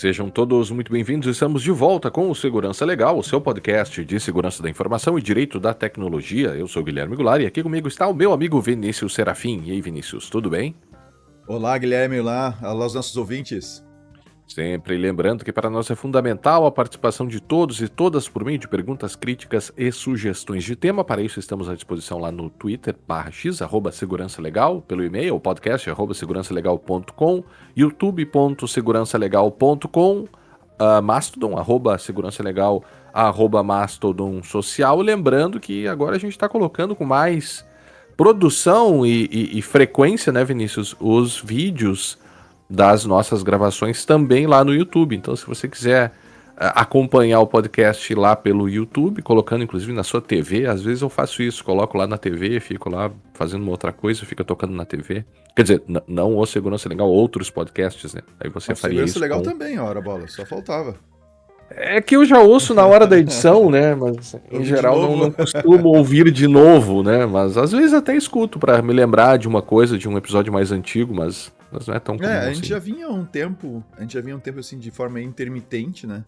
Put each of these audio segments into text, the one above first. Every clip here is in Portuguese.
Sejam todos muito bem-vindos. Estamos de volta com o Segurança Legal, o seu podcast de segurança da informação e direito da tecnologia. Eu sou o Guilherme Goulart e aqui comigo está o meu amigo Vinícius Serafim. E aí, Vinícius, tudo bem? Olá, Guilherme, olá aos nossos ouvintes. Sempre lembrando que para nós é fundamental a participação de todos e todas por meio de perguntas, críticas e sugestões de tema. Para isso estamos à disposição lá no Twitter, /x, @segurança legal, pelo e-mail, podcast, @segurançalegal.com, youtube.segurançalegal.com, Mastodon, @segurançalegal, @mastodon social. Lembrando que agora a gente está colocando com mais produção e frequência, né, Vinícius, os vídeos das nossas gravações também lá no YouTube. Então, se você quiser acompanhar o podcast lá pelo YouTube, colocando inclusive na sua TV, às vezes eu faço isso, coloco lá na TV, fico lá fazendo uma outra coisa, fica tocando na TV. Quer dizer, não o Segurança Legal, outros podcasts, né? Aí você faria Segurança isso Legal com... também, ora bola, só faltava. É que eu já ouço na hora da edição, né? Mas em Ouvir de geral novo. não costumo ouvir de novo, né? Mas às vezes até escuto pra me lembrar de uma coisa, de um episódio mais antigo, mas não é tão comum A assim. gente já vinha um tempo assim de forma intermitente, né?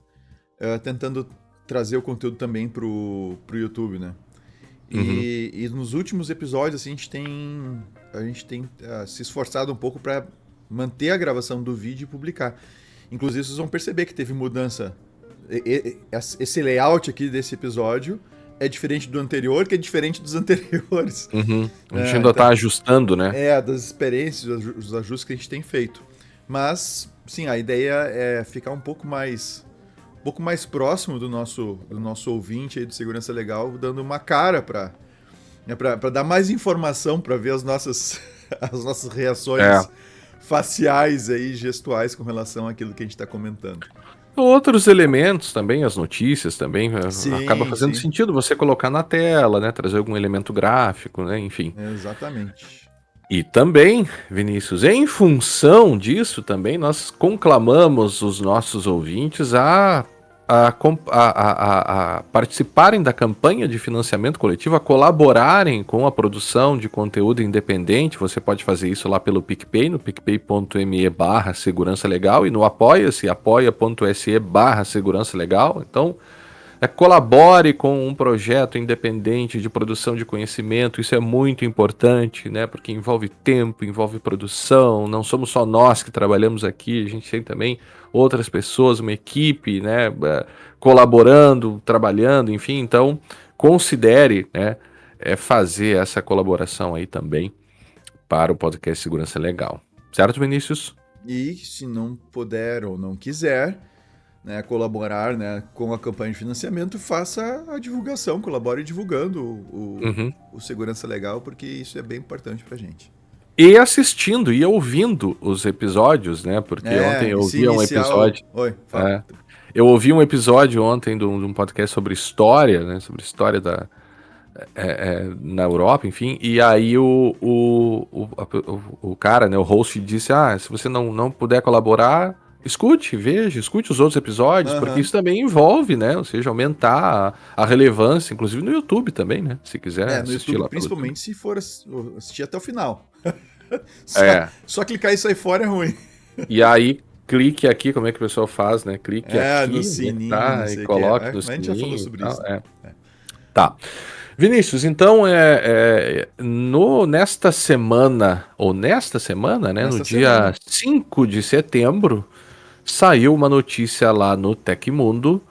Tentando trazer o conteúdo também pro YouTube, né? E nos últimos episódios assim, a gente tem se esforçado um pouco para manter a gravação do vídeo e publicar. Inclusive vocês vão perceber que teve mudança. Esse layout aqui desse episódio é diferente do anterior, que é diferente dos anteriores. A gente ainda tá ajustando, né? Das experiências, os ajustes que a gente tem feito. Mas, sim, a ideia é ficar um pouco mais próximo do nosso ouvinte aí do Segurança Legal, dando uma cara para dar mais informação, para ver as nossas reações faciais aí, gestuais com relação àquilo que a gente está comentando. Outros elementos também, as notícias também, acaba fazendo sim. sentido você colocar na tela, né? Trazer algum elemento gráfico, né? Enfim. Exatamente. E também, Vinícius, em função disso também, nós conclamamos os nossos ouvintes a participarem da campanha de financiamento coletivo, a colaborarem com a produção de conteúdo independente. Você pode fazer isso lá pelo PicPay, no picpay.me/segurança legal, e no apoia-se, apoia.se/segurança legal. Então, colabore com um projeto independente de produção de conhecimento. Isso é muito importante, né? Porque envolve tempo, envolve produção. Não somos só nós que trabalhamos aqui, a gente tem também outras pessoas, uma equipe, né? Colaborando, trabalhando, enfim. Então, considere, né? Fazer essa colaboração aí também para o podcast Segurança Legal. Certo, Vinícius? E se não puder ou não quiser, né, colaborar, né, com a campanha de financiamento, faça a divulgação, colabore divulgando o Segurança Legal, porque isso é bem importante pra gente. E assistindo e ouvindo os episódios, né? Porque ontem eu ouvi um episódio. Oi, fala. Eu ouvi um episódio ontem de um podcast sobre história, né? Sobre história na Europa, enfim. E aí o cara, né? O host disse: se você não puder colaborar, escute os outros episódios, porque isso também envolve, né? Ou seja, aumentar a relevância, inclusive no YouTube também, né? Se quiser no assistir YouTube, lá pelo YouTube. principalmente se for assistir até o final. Só clicar e sair fora é ruim. E aí, clique aqui, como é que o pessoal faz, né? Clique aqui, no sininho, e coloque no sininho. A gente já falou sobre isso. Tá. Vinícius, então, nesta semana, né? No dia 5 de setembro, saiu uma notícia lá no Tecmundo,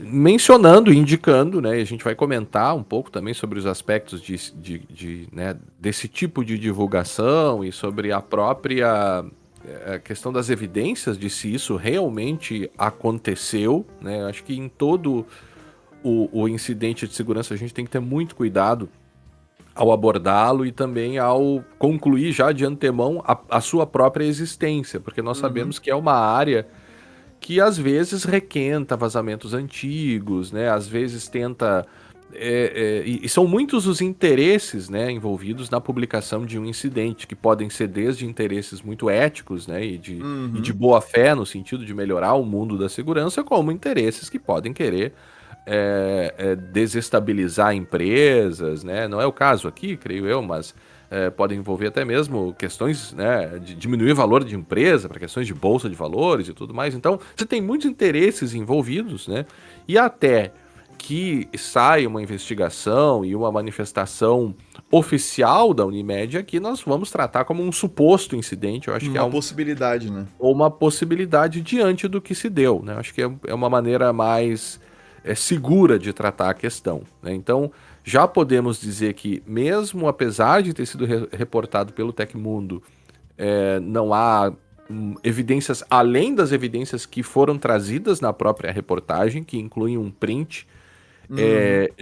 mencionando, indicando, né? E a gente vai comentar um pouco também sobre os aspectos né, desse tipo de divulgação e sobre a própria questão das evidências de se isso realmente aconteceu, né? Acho que em todo o incidente de segurança a gente tem que ter muito cuidado ao abordá-lo e também ao concluir já de antemão a sua própria existência, porque nós sabemos que é uma área que às vezes requenta vazamentos antigos, né? Às vezes tenta... e são muitos os interesses, né, envolvidos na publicação de um incidente, que podem ser desde interesses muito éticos, né, e de boa fé, no sentido de melhorar o mundo da segurança, como interesses que podem querer desestabilizar empresas, né? Não é o caso aqui, creio eu, mas podem envolver até mesmo questões, né, de diminuir o valor de empresa, para questões de bolsa de valores e tudo mais. Então, você tem muitos interesses envolvidos, né? E até que saia uma investigação e uma manifestação oficial da Unimed, aqui nós vamos tratar como um suposto incidente. Eu acho que é Uma possibilidade, né? ou uma possibilidade diante do que se deu, né? Acho que é uma maneira mais segura de tratar a questão, né? Então, já podemos dizer que, mesmo apesar de ter sido reportado pelo Tecmundo, não há evidências além das evidências que foram trazidas na própria reportagem, que incluem um print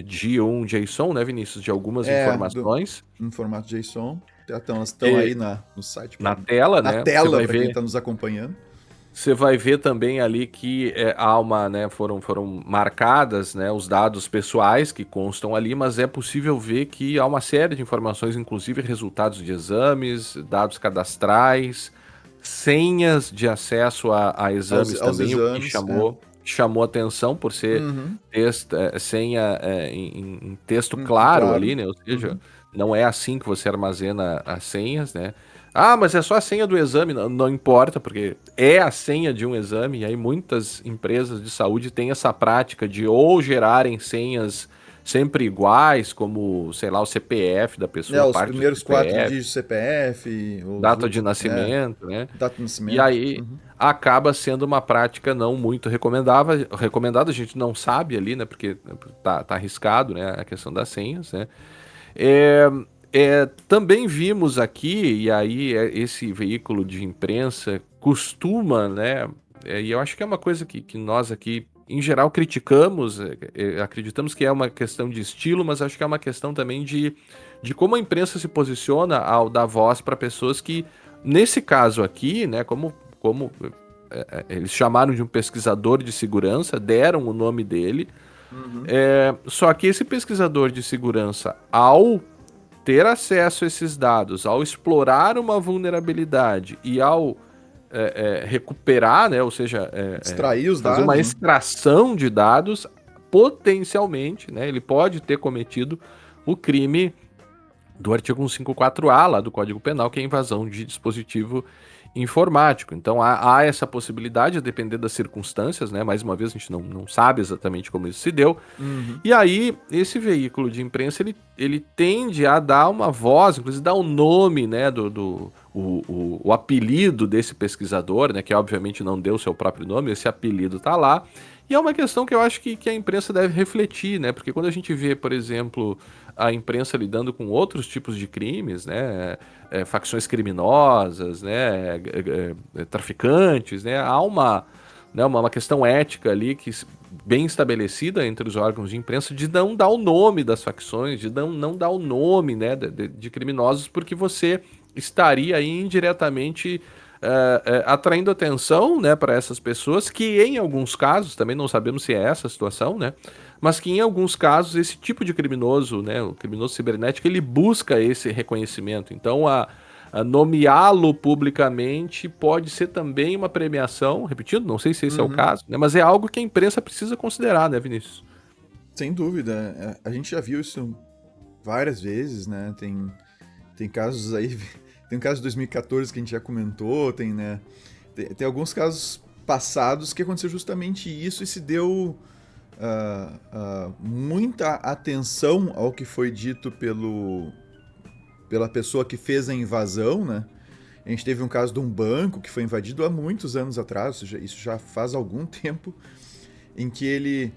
de um JSON, né, Vinícius, de algumas informações. Em formato JSON. Então, elas estão aí no site. Na tela, na né? tela, para quem está nos acompanhando. Você vai ver também ali que há né, foram marcadas, né, os dados pessoais que constam ali, mas é possível ver que há uma série de informações, inclusive resultados de exames, dados cadastrais, senhas de acesso a exames aos também, exames, o que chamou atenção por ser senha em texto claro ali, né? Ou seja, não é assim que você armazena as senhas, né? Ah, mas é só a senha do exame. Não, não importa, porque é a senha de um exame, e aí muitas empresas de saúde têm essa prática de ou gerarem senhas sempre iguais, como, sei lá, o CPF da pessoa, Os parte do primeiros 4 CPF, dígitos do CPF, data de nascimento, né? data de E nascimento. aí acaba sendo uma prática não muito recomendada, a gente não sabe ali, né? Porque tá arriscado, né? A questão das senhas, né? Também vimos aqui, e aí esse veículo de imprensa costuma, né? E eu acho que é uma coisa que nós aqui, em geral, criticamos, acreditamos que é uma questão de estilo, mas acho que é uma questão também de como a imprensa se posiciona ao dar voz para pessoas que, nesse caso aqui, né, como eles chamaram de um pesquisador de segurança, deram o nome dele, só que esse pesquisador de segurança, ao ter acesso a esses dados, ao explorar uma vulnerabilidade e ao recuperar, né, ou seja, extrair os fazer dados, uma né? extração de dados, potencialmente, né, ele pode ter cometido o crime do artigo 154A lá do Código Penal, que é a invasão de dispositivo informático. Então há essa possibilidade, a depender das circunstâncias, né? Mais uma vez, a gente não sabe exatamente como isso se deu. E aí, esse veículo de imprensa, ele tende a dar uma voz, inclusive dar um nome, né, o apelido desse pesquisador, né, que obviamente não deu o seu próprio nome, esse apelido tá lá. E é uma questão que eu acho que a imprensa deve refletir, né? Porque quando a gente vê, por exemplo, a imprensa lidando com outros tipos de crimes, né? Facções criminosas, né? Traficantes, né? Há uma questão ética ali que bem estabelecida entre os órgãos de imprensa de não dar o nome das facções, de não dar o nome, né, de criminosos, porque você estaria aí indiretamente atraindo atenção, né, para essas pessoas que, em alguns casos, também não sabemos se é essa a situação, né, mas que em alguns casos esse tipo de criminoso, né, o criminoso cibernético, ele busca esse reconhecimento. Então, a nomeá-lo publicamente pode ser também uma premiação, repetindo, não sei se esse é o caso, né, mas é algo que a imprensa precisa considerar, né, Vinícius? Sem dúvida. A gente já viu isso várias vezes, né? Tem casos aí, tem um caso de 2014 que a gente já comentou, né? Tem alguns casos passados que aconteceu justamente isso e se deu muita atenção ao que foi dito pela pessoa que fez a invasão, né? A gente teve um caso de um banco que foi invadido há muitos anos atrás, isso já faz algum tempo, em que ele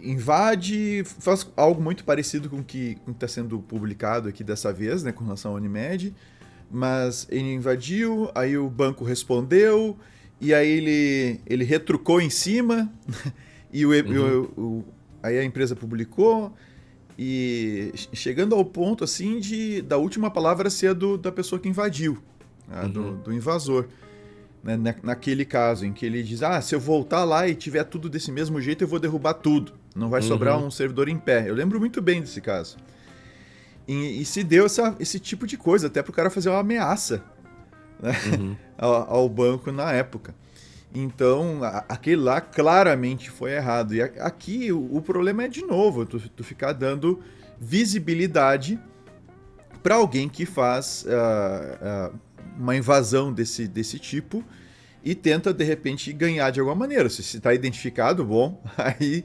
invade, faz algo muito parecido com o que está sendo publicado aqui dessa vez, né, com relação à Unimed, mas ele invadiu, aí o banco respondeu, e aí ele retrucou em cima, e aí a empresa publicou, e chegando ao ponto assim da última palavra ser da pessoa que invadiu, né, do invasor. Né, naquele caso em que ele diz, se eu voltar lá e tiver tudo desse mesmo jeito, eu vou derrubar tudo. Não vai sobrar um servidor em pé. Eu lembro muito bem desse caso. E se deu esse tipo de coisa, até para o cara fazer uma ameaça, né, ao banco na época. Então, aquele lá claramente foi errado. E aqui o problema é, de novo, tu ficar dando visibilidade para alguém que faz uma invasão desse tipo e tenta, de repente, ganhar de alguma maneira. Se está identificado, bom, aí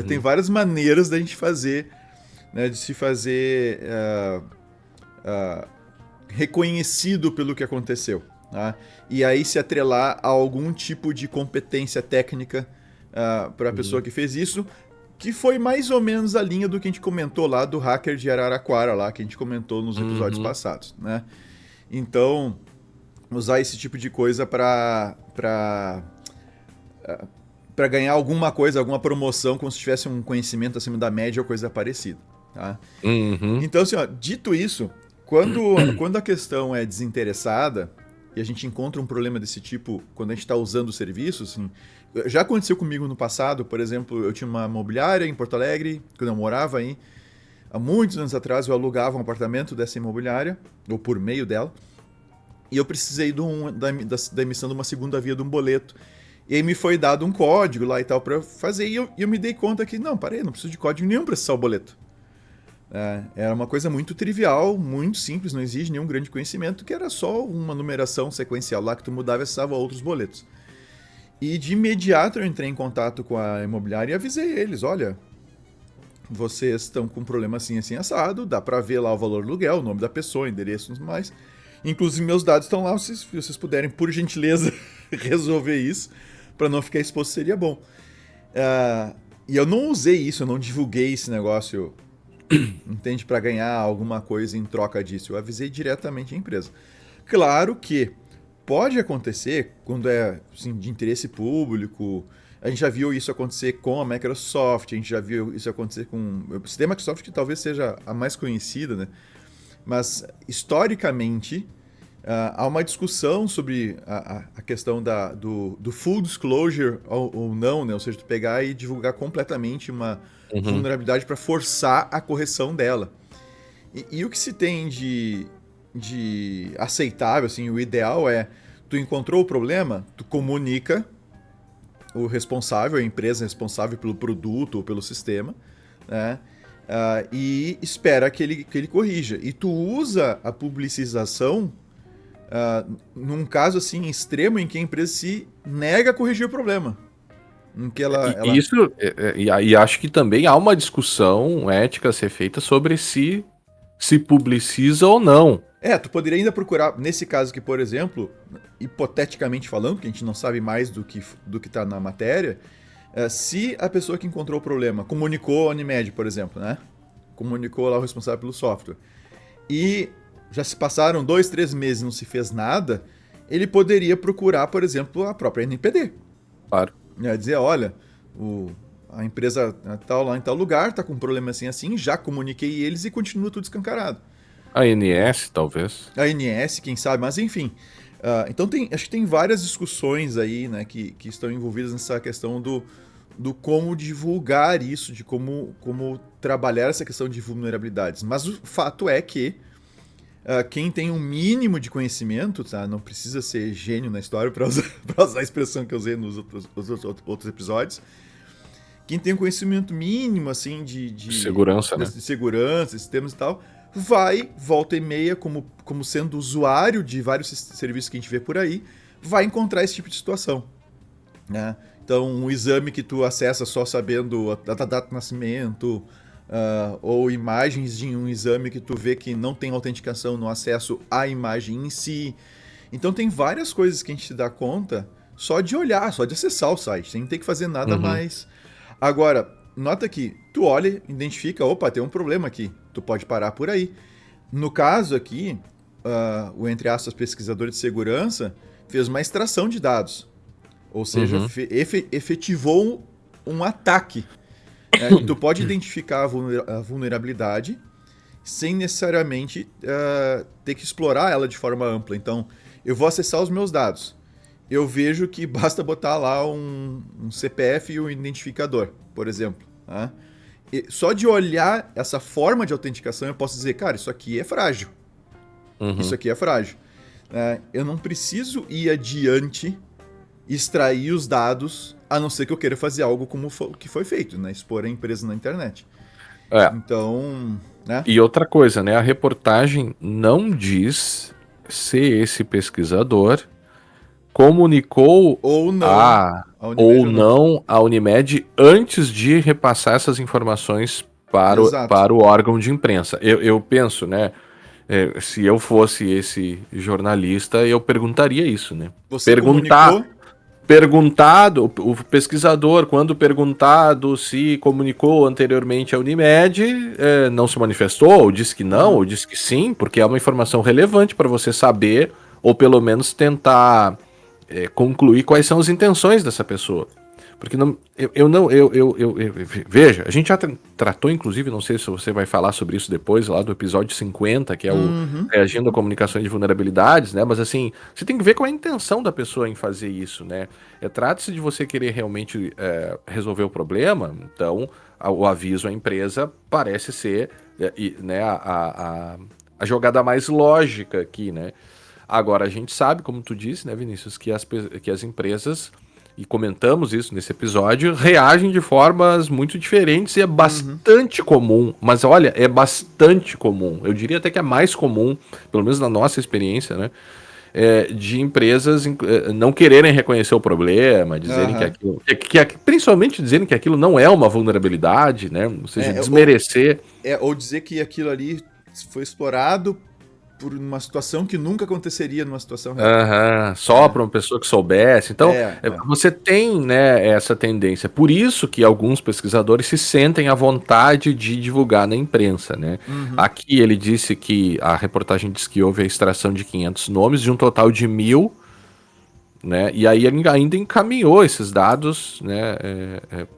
tem várias maneiras da gente fazer, né, de se fazer reconhecido pelo que aconteceu. Tá? E aí se atrelar a algum tipo de competência técnica para a pessoa que fez isso, que foi mais ou menos a linha do que a gente comentou lá do hacker de Araraquara, lá, que a gente comentou nos episódios passados. Né? Então, usar esse tipo de coisa para ganhar alguma coisa, alguma promoção, como se tivesse um conhecimento acima da média ou coisa parecida. Tá? Então, assim, ó, dito isso, quando a questão é desinteressada e a gente encontra um problema desse tipo quando a gente está usando o serviço, assim, já aconteceu comigo no passado. Por exemplo, eu tinha uma imobiliária em Porto Alegre, quando eu morava aí, há muitos anos atrás eu alugava um apartamento dessa imobiliária, ou por meio dela, e eu precisei da emissão de uma segunda via de um boleto. E aí me foi dado um código lá e tal para fazer, e eu me dei conta que, não preciso de código nenhum para acessar o boleto. Era uma coisa muito trivial, muito simples, não exige nenhum grande conhecimento, que era só uma numeração sequencial lá que tu mudava e acessava outros boletos. E de imediato eu entrei em contato com a imobiliária e avisei eles, olha, vocês estão com um problema assim, assim, assado, dá pra ver lá o valor do aluguel, o nome da pessoa, endereço e tudo mais. Inclusive meus dados estão lá, se vocês puderem, por gentileza, resolver isso, pra não ficar exposto, seria bom. E eu não usei isso, eu não divulguei esse negócio, entende, pra ganhar alguma coisa em troca disso. Eu avisei diretamente a empresa. Claro que pode acontecer quando é assim, de interesse público. A gente já viu isso acontecer com a Microsoft, a gente já viu isso acontecer com... A Microsoft que talvez seja a mais conhecida, né? Mas, historicamente, há uma discussão sobre a questão do full disclosure ou não, né? Ou seja, tu pegar e divulgar completamente uma vulnerabilidade para forçar a correção dela. E o que se tem de aceitável, assim, o ideal é, tu encontrou o problema, tu comunica o responsável, a empresa responsável pelo produto ou pelo sistema, né? E espera que ele corrija. E tu usa a publicização num caso assim extremo em que a empresa se nega a corrigir o problema. Em que Isso, e acho que também há uma discussão ética a ser feita sobre se publiciza ou não. Tu poderia ainda procurar, nesse caso aqui, por exemplo, hipoteticamente falando, que a gente não sabe mais do que está na matéria, se a pessoa que encontrou o problema comunicou a Unimed, por exemplo, né? Comunicou lá o responsável pelo software, e já se passaram 2, 3 meses e não se fez nada, ele poderia procurar, por exemplo, a própria NPD. Claro. Dizer, olha, a empresa tal lá em tal lugar está com um problema assim, assim, já comuniquei eles e continua tudo escancarado. A ANS, talvez. A ANS, quem sabe, mas enfim. Então acho que tem várias discussões aí, né, que estão envolvidas nessa questão do como divulgar isso, de como trabalhar essa questão de vulnerabilidades. Mas o fato é que quem tem um mínimo de conhecimento, tá, não precisa ser gênio na história para usar a expressão que eu usei nos outros episódios, quem tem um conhecimento mínimo assim de segurança, né? De segurança, sistemas e tal, volta e meia, como sendo usuário de vários serviços que a gente vê por aí, vai encontrar esse tipo de situação. Né? Então, um exame que tu acessa só sabendo a data de nascimento, ou imagens de um exame que tu vê que não tem autenticação no acesso à imagem em si. Então, tem várias coisas que a gente se dá conta só de olhar, só de acessar o site, sem ter que fazer nada mais. Agora, nota que tu olha, identifica, opa, tem um problema aqui, tu pode parar por aí. No caso aqui, o, entre aspas, pesquisador de segurança fez uma extração de dados, ou seja, efetivou um ataque. Tu pode identificar a vulnerabilidade sem necessariamente ter que explorar ela de forma ampla. Então, eu vou acessar os meus dados. Eu vejo que basta botar lá um CPF e um identificador, por exemplo. Tá? E só de olhar essa forma de autenticação, eu posso dizer, cara, isso aqui é frágil. Isso aqui é frágil. Eu não preciso ir adiante e extrair os dados, a não ser que eu queira fazer algo como que foi feito, né? Expor a empresa na internet. Então, né? E outra coisa, né? A reportagem não diz se esse pesquisador comunicou Ou não, a Unimed ou ou não. não a Unimed antes de repassar essas informações Exato. para o órgão de imprensa. Eu penso, né? Se eu fosse esse jornalista, eu perguntaria isso, né? Você Perguntar, comunicou? perguntado, o pesquisador, quando perguntado se comunicou anteriormente à Unimed, não se manifestou, ou disse que não, Aham. ou disse que sim, porque é uma informação relevante para você saber, ou pelo menos tentar concluir quais são as intenções dessa pessoa. Porque não, eu não, veja, a gente já tratou, inclusive, não sei se você vai falar sobre isso depois, lá do episódio 50, que é o Uhum. Reagindo a Comunicações de Vulnerabilidades, né? Mas assim, você tem que ver qual é a intenção da pessoa em fazer isso, né? Trata-se de você querer realmente resolver o problema, então o aviso à empresa parece ser né, a jogada mais lógica aqui, né? Agora, a gente sabe, como tu disse, né, Vinícius, que as empresas, e comentamos isso nesse episódio, reagem de formas muito diferentes e é Uhum. bastante comum. Mas olha, é bastante comum. Eu diria até que é mais comum, pelo menos na nossa experiência, né? De empresas não quererem reconhecer o problema, dizerem que Aham. aquilo. Principalmente dizerem que aquilo não é uma vulnerabilidade, né? Ou seja, É, ou, desmerecer. ou dizer que aquilo ali foi explorado por uma situação que nunca aconteceria numa situação real. Aham, só Né? para uma pessoa que soubesse. Então, É, é. você tem, né, essa tendência. Por isso que alguns pesquisadores se sentem à vontade de divulgar na imprensa, né? Uhum. Aqui ele disse que a reportagem diz que houve a extração de 500 nomes de um total de 1.000, né? E aí ele ainda encaminhou esses dados, né,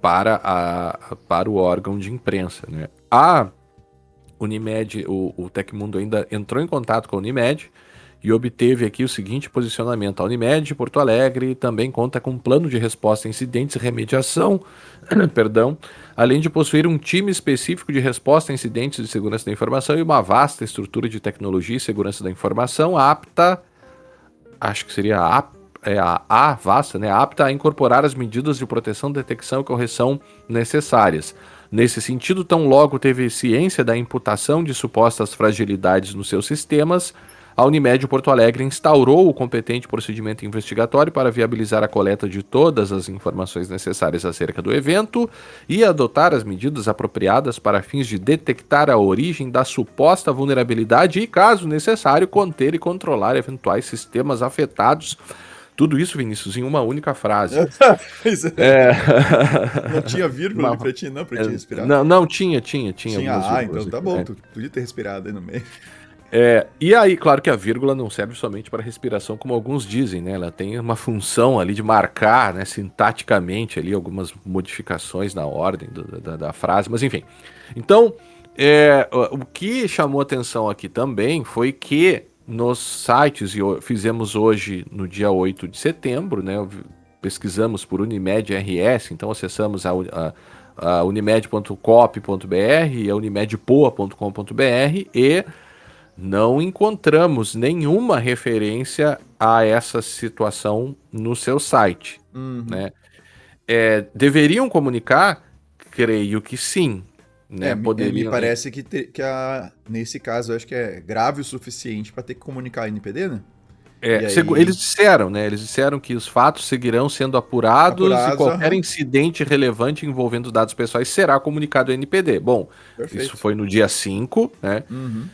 para o órgão de imprensa, né? A Unimed, o Tecmundo ainda entrou em contato com a Unimed e obteve aqui o seguinte posicionamento. A Unimed de Porto Alegre também conta com um plano de resposta a incidentes e remediação, perdão, além de possuir um time específico de resposta a incidentes de segurança da informação e uma vasta estrutura de tecnologia e segurança da informação apta, acho que seria a vasta, né, apta a incorporar as medidas de proteção, detecção e correção necessárias. Nesse sentido, tão logo teve ciência da imputação de supostas fragilidades nos seus sistemas, a Unimed Porto Alegre instaurou o competente procedimento investigatório para viabilizar a coleta de todas as informações necessárias acerca do evento e adotar as medidas apropriadas para fins de detectar a origem da suposta vulnerabilidade e, caso necessário, conter e controlar eventuais sistemas afetados. Tudo isso, Vinícius, em uma única frase. Pois é. É... Não tinha vírgula ali uma- pra ti, não, pra ti respirar? Não, não, tinha algumas Tinha, vírgulas então tá aqui, bom, né? tu podia ter respirado aí no meio. E aí, claro que a vírgula não serve somente para respiração, como alguns dizem, né? Ela tem uma função ali de marcar, né, sintaticamente ali algumas modificações na ordem da frase, mas enfim. Então, o que chamou atenção aqui também foi que nos sites, e fizemos hoje no dia 8 de setembro, né? Pesquisamos por Unimed RS, então acessamos a unimed.cop.br e a unimedpoa.com.br e não encontramos nenhuma referência a essa situação no seu site, Uhum. né? Deveriam comunicar? Creio que sim, né? Me Poderiam. parece nesse caso, eu acho que é grave o suficiente pra ter que comunicar a NPD, né? E Eles aí, disseram, né? Eles disseram que os fatos seguirão sendo apurados e apurados, qualquer aham, incidente relevante envolvendo dados pessoais será comunicado ao NPD. Bom, isso perfeito. foi no dia 5, né? Uhum.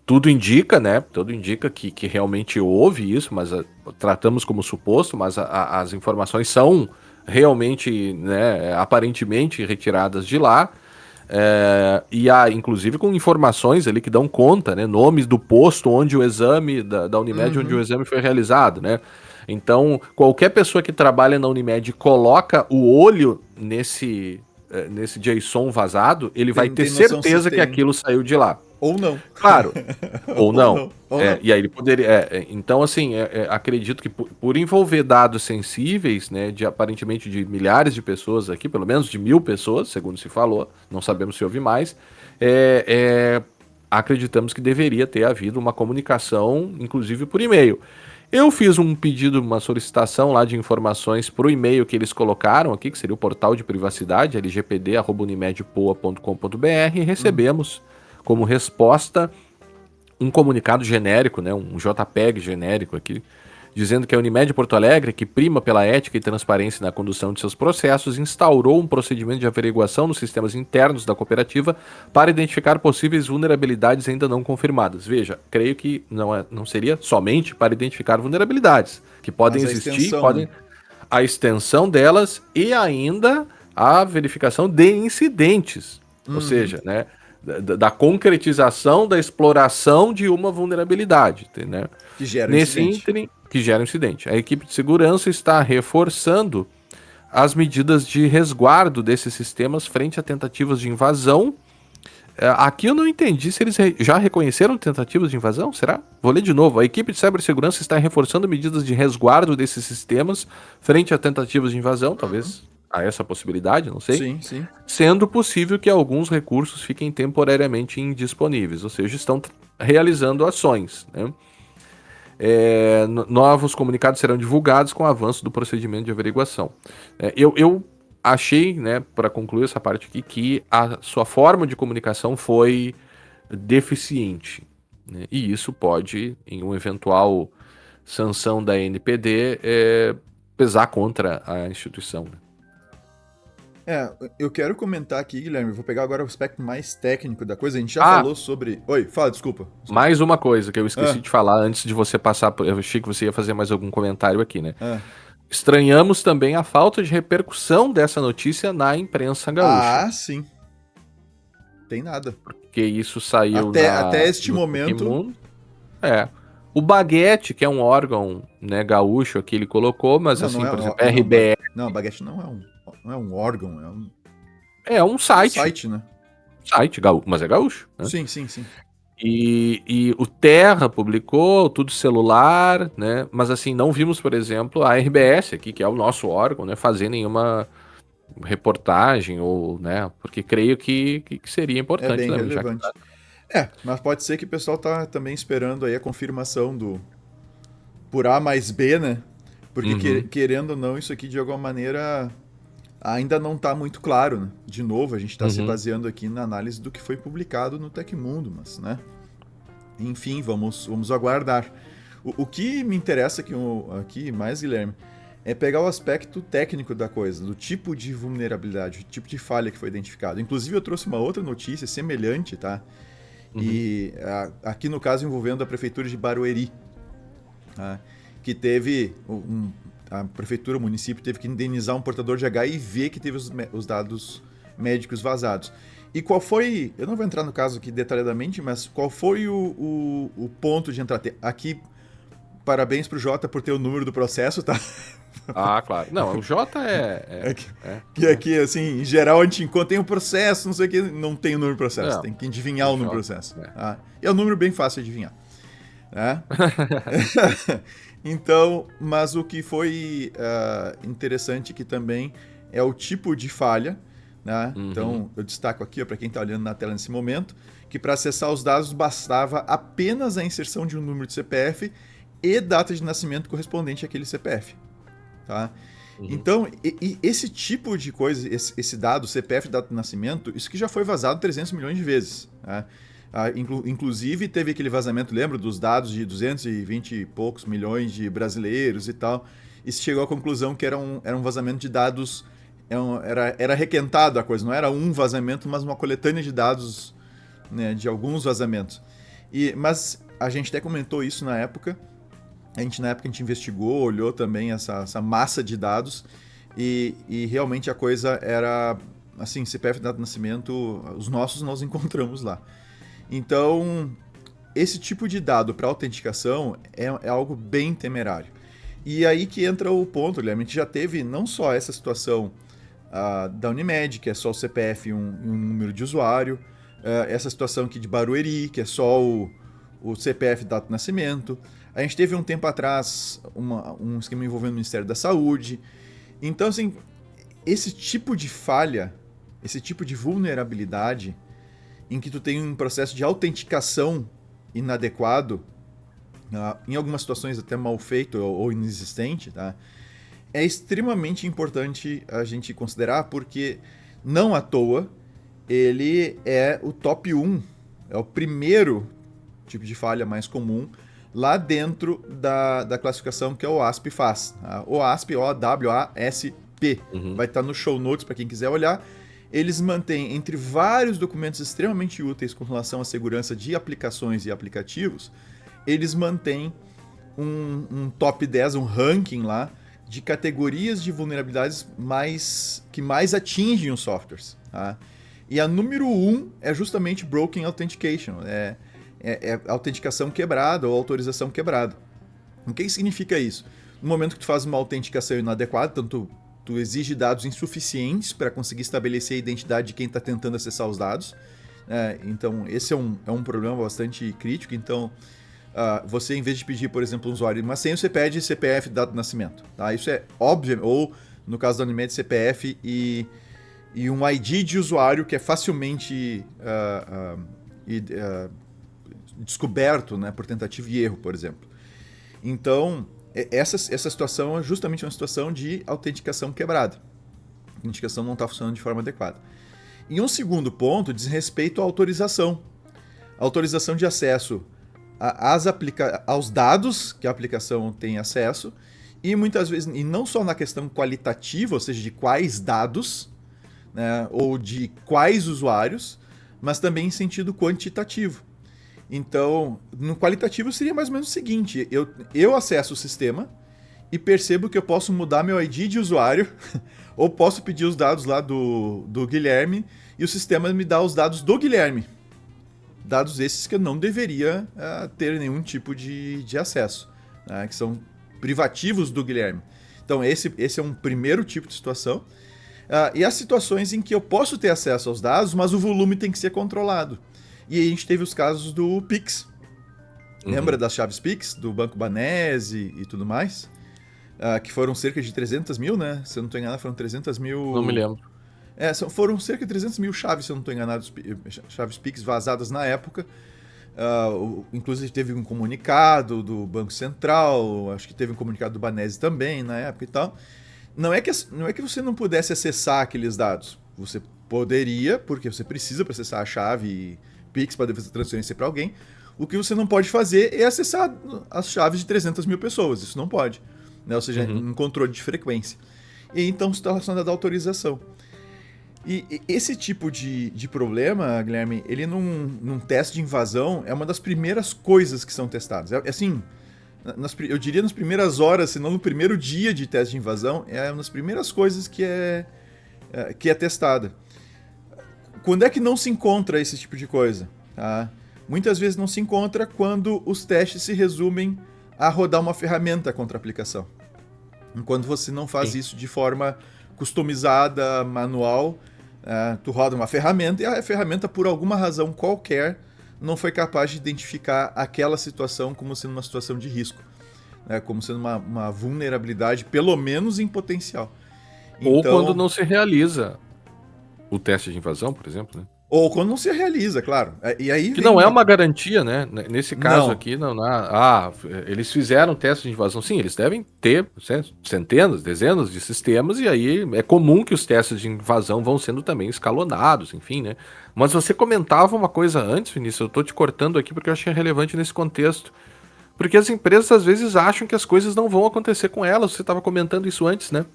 Tudo indica, né? Tudo indica que realmente houve isso, mas tratamos como suposto, mas as informações são realmente, né, aparentemente retiradas de lá. E há, inclusive, com informações ali que dão conta, né? Nomes do posto onde o exame, da Unimed, onde o Uhum. exame foi realizado, né? Então, qualquer pessoa que trabalha na Unimed coloca o olho nesse JSON vazado, ele vai ter Tem noção se certeza que tem. aquilo saiu de lá. Ou não. Claro, ou Ou não. não. Ou não. E aí ele poderia. Então, assim, acredito que por envolver dados sensíveis, né, de aparentemente de milhares de pessoas aqui, pelo menos de 1.000 pessoas, segundo se falou, não sabemos se houve mais, é, é, acreditamos que deveria ter havido uma comunicação, inclusive por e-mail. Eu fiz um pedido, uma solicitação lá de informações para o e-mail que eles colocaram aqui, que seria o portal de privacidade, lgpd.unimedpoa.com.br, e Uhum. recebemos como resposta um comunicado genérico, né, um JPEG genérico aqui, dizendo que a Unimed Porto Alegre, que prima pela ética e transparência na condução de seus processos, instaurou um procedimento de averiguação nos sistemas internos da cooperativa para identificar possíveis vulnerabilidades ainda não confirmadas. Veja, creio que não seria somente para identificar vulnerabilidades, que podem existir, podem, né? A extensão delas e ainda a verificação de incidentes, ou seja, né, da concretização da exploração de uma vulnerabilidade, né? Que gera incidente. Que gera incidente. A equipe de segurança está reforçando as medidas de resguardo desses sistemas frente a tentativas de invasão. Aqui eu não entendi se eles já reconheceram tentativas de invasão, será? Vou ler de novo. A equipe de cibersegurança está reforçando medidas de resguardo desses sistemas frente a tentativas de invasão, talvez há essa possibilidade, não sei. Sim, sim. Sendo possível que alguns recursos fiquem temporariamente indisponíveis, ou seja, estão realizando ações, né? Novos comunicados serão divulgados com o avanço do procedimento de averiguação. Eu achei, né, para concluir essa parte aqui, que a sua forma de comunicação foi deficiente, né? E isso pode, em uma eventual sanção da NPD, pesar contra a instituição, né? Eu quero comentar aqui, Guilherme, vou pegar agora o aspecto mais técnico da coisa. A gente já falou sobre... Oi, fala, desculpa. Mais uma coisa que eu esqueci de falar antes de você passar... Eu achei que você ia fazer mais algum comentário aqui, né? Estranhamos também a falta de repercussão dessa notícia na imprensa gaúcha. Ah, sim. Tem nada. Porque isso saiu até este momento... O Baguete, que é um órgão, né, gaúcho, aqui ele colocou, mas por exemplo, RBS... Não, o Baguete não é um órgão, é um site. Um site, né? Site, mas é gaúcho, né? Sim, sim, sim. E o Terra publicou, tudo celular, né? Mas assim, não vimos, por exemplo, a RBS aqui, que é o nosso órgão, né, fazer nenhuma reportagem, ou, né? Porque creio que seria importante. É bem né, relevante. Mas pode ser que o pessoal tá também esperando aí a confirmação do por A mais B, né? Porque querendo ou não, isso aqui de alguma maneira ainda não está muito claro, né? De novo, a gente está se baseando aqui na análise do que foi publicado no Tecmundo, mas, né? Enfim, vamos aguardar. O que me interessa aqui mais, Guilherme, é pegar o aspecto técnico da coisa, do tipo de vulnerabilidade, o tipo de falha que foi identificado. Inclusive, eu trouxe uma outra notícia semelhante, tá? E aqui no caso envolvendo a prefeitura de Barueri, tá? Que teve a prefeitura, o município teve que indenizar um portador de HIV que teve os dados médicos vazados. E qual foi, eu não vou entrar no caso aqui detalhadamente, mas qual foi o ponto de entrar? Aqui, parabéns pro Jota por ter o número do processo, tá? Ah, claro. Não, o Jota que aqui, assim, em geral a gente encontra, tem um processo, não sei o que, não tem o número do processo, tem que adivinhar o número do processo. E é um número bem fácil de adivinhar. Né? Então, mas o que foi interessante aqui também é o tipo de falha, né? Então, eu destaco aqui, para quem está olhando na tela nesse momento, que para acessar os dados bastava apenas a inserção de um número de CPF e data de nascimento correspondente àquele CPF. Tá? Então, esse tipo de coisa, esse dado, CPF e data de nascimento, isso que já foi vazado 300 milhões de vezes. Né? Inclusive, teve aquele vazamento, lembra, dos dados de 220 e poucos milhões de brasileiros e tal, e se chegou à conclusão que era um vazamento de dados, era requentado a coisa, não era um vazamento, mas uma coletânea de dados, né, de alguns vazamentos. Mas a gente até comentou isso na época, a gente investigou, olhou também essa massa de dados, e realmente a coisa era, assim, CPF e data de nascimento, os nossos nós encontramos lá. Então, esse tipo de dado para autenticação é algo bem temerário. E aí que entra o ponto, Guilherme, a gente já teve não só essa situação da Unimed, que é só o CPF e um número de usuário, essa situação aqui de Barueri, que é só o CPF e data de nascimento. A gente teve um tempo atrás um esquema envolvendo o Ministério da Saúde. Então, assim, esse tipo de falha, esse tipo de vulnerabilidade, em que tu tem um processo de autenticação inadequado, em algumas situações até mal feito ou inexistente, tá? É extremamente importante a gente considerar, porque não à toa ele é o top 1 É o primeiro tipo de falha mais comum lá dentro da classificação que a OWASP faz. A OWASP, O-W-A-S-P, vai estar no show notes para quem quiser olhar. Eles mantêm, entre vários documentos extremamente úteis com relação à segurança de aplicações e aplicativos, eles mantêm um top 10, um ranking lá, de categorias de vulnerabilidades que mais atingem os softwares. Tá? E a número 1 é justamente Broken Authentication, é autenticação quebrada ou autorização quebrada. O que significa isso? No momento que tu faz uma autenticação inadequada, tanto tu exige dados insuficientes para conseguir estabelecer a identidade de quem está tentando acessar os dados. Então, esse é um problema bastante crítico. Então, você, em vez de pedir, por exemplo, um usuário uma senha, você pede CPF e data de nascimento. Tá? Isso é óbvio. Ou, no caso da Unimed, CPF e um ID de usuário que é facilmente descoberto, né, por tentativa e erro, por exemplo. Então, essa situação é justamente uma situação de autenticação quebrada. A autenticação não está funcionando de forma adequada. E um segundo ponto diz respeito à autorização. A autorização de acesso aos dados que a aplicação tem acesso, e muitas vezes, e não só na questão qualitativa, ou seja, de quais dados, né, ou de quais usuários, mas também em sentido quantitativo. Então, no qualitativo seria mais ou menos o seguinte: eu acesso o sistema e percebo que eu posso mudar meu ID de usuário, ou posso pedir os dados lá do Guilherme, e o sistema me dá os dados do Guilherme. Dados esses que eu não deveria ter nenhum tipo de acesso, né, que são privativos do Guilherme. Então, esse é um primeiro tipo de situação. E as situações em que eu posso ter acesso aos dados, mas o volume tem que ser controlado. E aí a gente teve os casos do Pix. Lembra das chaves Pix, do Banco Banese e tudo mais? Que foram cerca de 300 mil, né? Se eu não estou enganado, foram 300 mil... Não me lembro. Foram cerca de 300 mil chaves, se eu não estou enganado, chaves Pix vazadas na época. Inclusive teve um comunicado do Banco Central, acho que teve um comunicado do Banese também na época e tal. Não é que você não pudesse acessar aqueles dados. Você poderia, porque você precisa processar a chave Pix para fazer transferência para alguém. O que você não pode fazer é acessar as chaves de 300 mil pessoas. Isso não pode. Né? Ou seja, um controle de frequência. E então está relacionado à autorização. E esse tipo de problema, Guilherme, ele num teste de invasão é uma das primeiras coisas que são testadas. Assim, eu diria nas primeiras horas, se não no primeiro dia de teste de invasão, é uma das primeiras coisas que é testada. Quando é que não se encontra esse tipo de coisa? Tá? Muitas vezes não se encontra quando os testes se resumem a rodar uma ferramenta contra a aplicação. Enquanto você não faz isso de forma customizada, manual, tu roda uma ferramenta e a ferramenta, por alguma razão qualquer, não foi capaz de identificar aquela situação como sendo uma situação de risco, né? Como sendo uma vulnerabilidade, pelo menos em potencial. Ou quando não se realiza o teste de invasão, por exemplo, né? Ou quando não se realiza, claro. E aí que não é uma garantia, né? Nesse caso aqui, eles fizeram teste de invasão. Sim, eles devem ter centenas, dezenas de sistemas, e aí é comum que os testes de invasão vão sendo também escalonados, enfim, né? Mas você comentava uma coisa antes, Vinícius, eu tô te cortando aqui porque eu achei relevante nesse contexto. Porque as empresas às vezes acham que as coisas não vão acontecer com elas. Você estava comentando isso antes, né?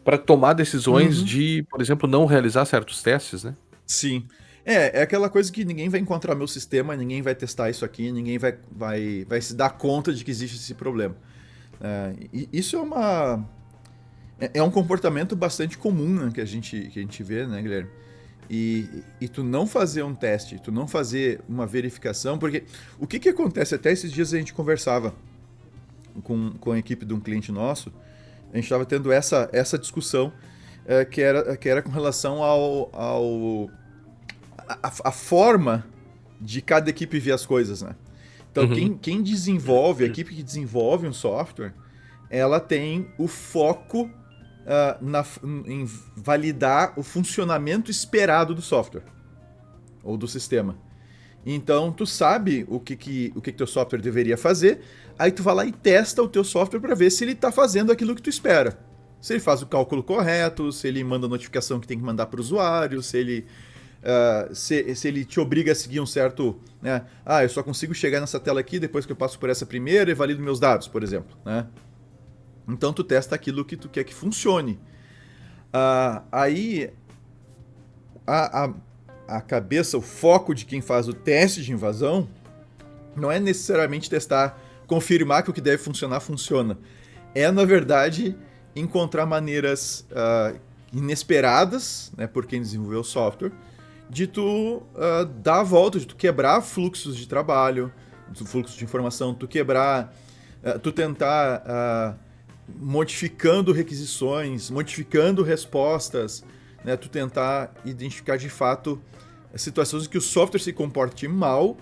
Para tomar decisões de, por exemplo, não realizar certos testes, né? Sim. É aquela coisa que ninguém vai encontrar meu sistema, ninguém vai testar isso aqui, ninguém vai se dar conta de que existe esse problema. E isso é um comportamento bastante comum, né, que a gente vê, né, Guilherme? E tu não fazer um teste, tu não fazer uma verificação, porque o que acontece? Até esses dias a gente conversava com a equipe de um cliente nosso, a gente estava tendo essa discussão que era com relação a forma de cada equipe ver as coisas, né? Então, quem desenvolve, a equipe que desenvolve um software, ela tem o foco em validar o funcionamento esperado do software ou do sistema. Então, tu sabe o que teu software deveria fazer, aí tu vai lá e testa o teu software para ver se ele está fazendo aquilo que tu espera. Se ele faz o cálculo correto, se ele manda a notificação que tem que mandar para o usuário, se ele se ele te obriga a seguir um certo... Né? Eu só consigo chegar nessa tela aqui depois que eu passo por essa primeira e valido meus dados, por exemplo. Né? Então tu testa aquilo que tu quer que funcione. Aí a cabeça, o foco de quem faz o teste de invasão não é necessariamente testar, confirmar que o que deve funcionar, funciona. É, na verdade, encontrar maneiras inesperadas, né, por quem desenvolveu o software, de tu dar a volta, de tu quebrar fluxos de trabalho, fluxos de informação, tu quebrar, tu tentar modificando requisições, modificando respostas, né, tu tentar identificar de fato situações em que o software se comporte mal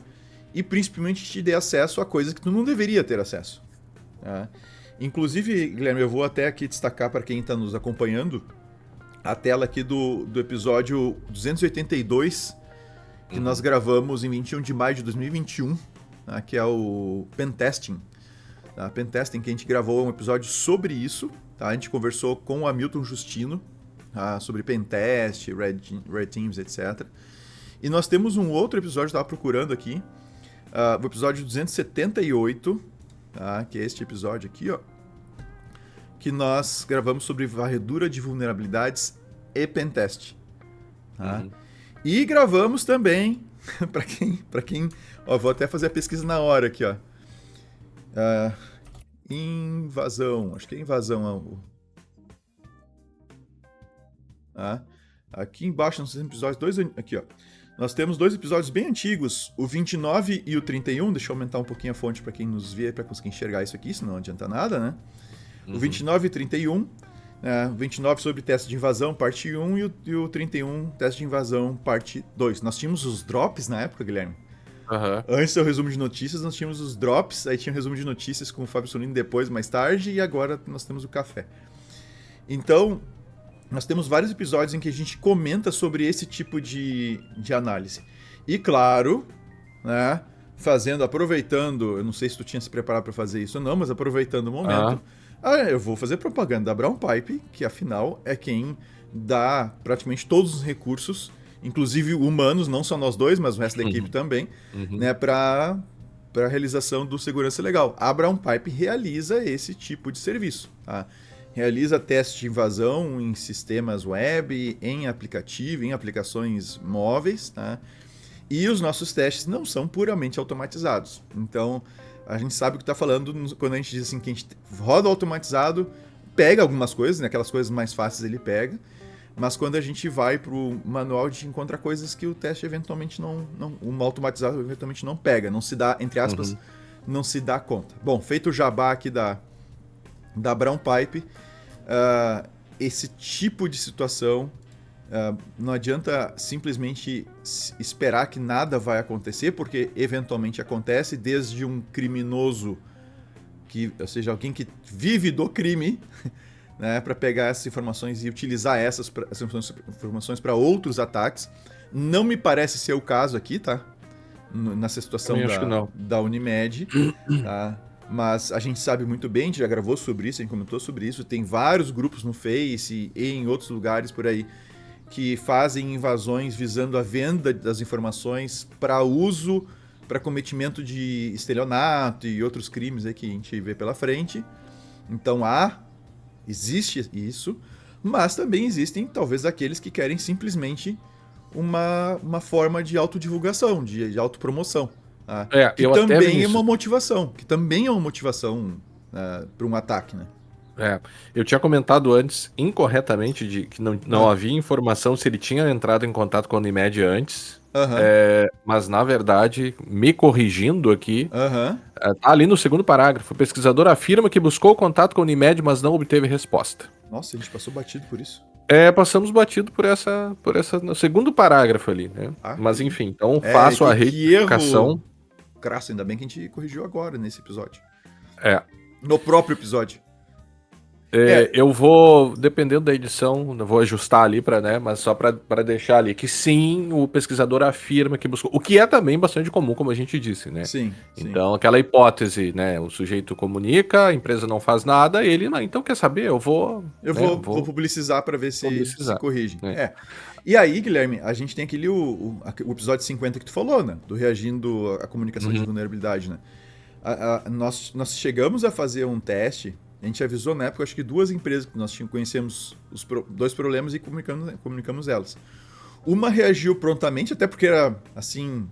e principalmente te dê acesso a coisas que tu não deveria ter acesso. Né? Inclusive, Guilherme, eu vou até aqui destacar para quem está nos acompanhando a tela aqui do episódio 282, que nós gravamos em 21 de maio de 2021, tá? Que é o Pentesting. Tá? Pentesting, que a gente gravou um episódio sobre isso. Tá? A gente conversou com o Hamilton Justino, tá? Sobre Pentest, Red Teams, etc. E nós temos um outro episódio, estava procurando aqui, o episódio 278, tá? Que é este episódio aqui, ó, que nós gravamos sobre varredura de vulnerabilidades e pentest. Tá? E gravamos também, para quem ó, vou até fazer a pesquisa na hora aqui, ó. Invasão, acho que é invasão. Aqui embaixo nós temos episódios, aqui ó. Nós temos 2 episódios bem antigos, o 29 e o 31, deixa eu aumentar um pouquinho a fonte para quem nos vê, para conseguir enxergar isso aqui, senão não adianta nada, né? O 29 e 31, o 29 sobre teste de invasão, parte 1, e o 31, teste de invasão, parte 2. Nós tínhamos os drops na época, Guilherme. Antes do resumo de notícias, nós tínhamos os drops, aí tinha o resumo de notícias com o Fábio Solino depois, mais tarde, e agora nós temos o café. Então, nós temos vários episódios em que a gente comenta sobre esse tipo de análise. E claro, né, aproveitando, eu não sei se tu tinha se preparado para fazer isso ou não, mas aproveitando o momento, eu vou fazer propaganda da Brown Pipe, que afinal é quem dá praticamente todos os recursos, inclusive humanos, não só nós dois, mas o resto da equipe também, né, para a realização do segurança legal. A Brown Pipe realiza esse tipo de serviço, tá? Realiza testes de invasão em sistemas web, em aplicativo, em aplicações móveis, tá? E os nossos testes não são puramente automatizados. Então, a gente sabe o que está falando quando a gente diz assim que a gente roda automatizado, pega algumas coisas, né? Aquelas coisas mais fáceis ele pega, mas quando a gente vai para o manual, a gente encontra coisas que o teste eventualmente um automatizado eventualmente não pega, não se dá, entre aspas, não se dá conta. Bom, feito o jabá aqui da Brown Pipe, esse tipo de situação não adianta simplesmente esperar que nada vai acontecer, porque eventualmente acontece, desde um criminoso, ou seja, alguém que vive do crime, né, para pegar essas informações e utilizar essas informações para outros ataques. Não me parece ser o caso aqui, tá? Nessa situação da Unimed, tá? Mas a gente sabe muito bem, a gente já gravou sobre isso, a gente comentou sobre isso, tem vários grupos no Face e em outros lugares por aí que fazem invasões visando a venda das informações para uso, para cometimento de estelionato e outros crimes aí que a gente vê pela frente. Então existe isso, mas também existem talvez aqueles que querem simplesmente uma forma de autodivulgação, de autopromoção. Que também é uma motivação, para um ataque, né? Eu tinha comentado antes, incorretamente, de que não havia informação se ele tinha entrado em contato com a Unimed antes, mas na verdade, me corrigindo aqui, tá ali no segundo parágrafo, o pesquisador afirma que buscou contato com a Unimed, mas não obteve resposta. Nossa, a gente passou batido por isso. Passamos batido por essa no segundo parágrafo ali, né? Mas enfim, então faço a retificação. Crasso, ainda bem que a gente corrigiu agora nesse episódio. No próprio episódio. Eu vou, dependendo da edição, eu vou ajustar ali para, né, mas só para deixar ali que sim, o pesquisador afirma que buscou, o que é também bastante comum, como a gente disse, né? Sim, sim. Então, aquela hipótese, né, o sujeito comunica, a empresa não faz nada, ele, não, então quer saber, eu vou, Eu né, vou publicizar para ver se publicizar, corrigem. né? E aí, Guilherme, a gente tem aquele o episódio 50 que tu falou, né? Do reagindo à comunicação de Uhum. vulnerabilidade, né? Nós chegamos a fazer um teste, a gente avisou na época, acho que duas empresas que nós conhecemos dois problemas e comunicamos elas. Uma reagiu prontamente, até porque era assim.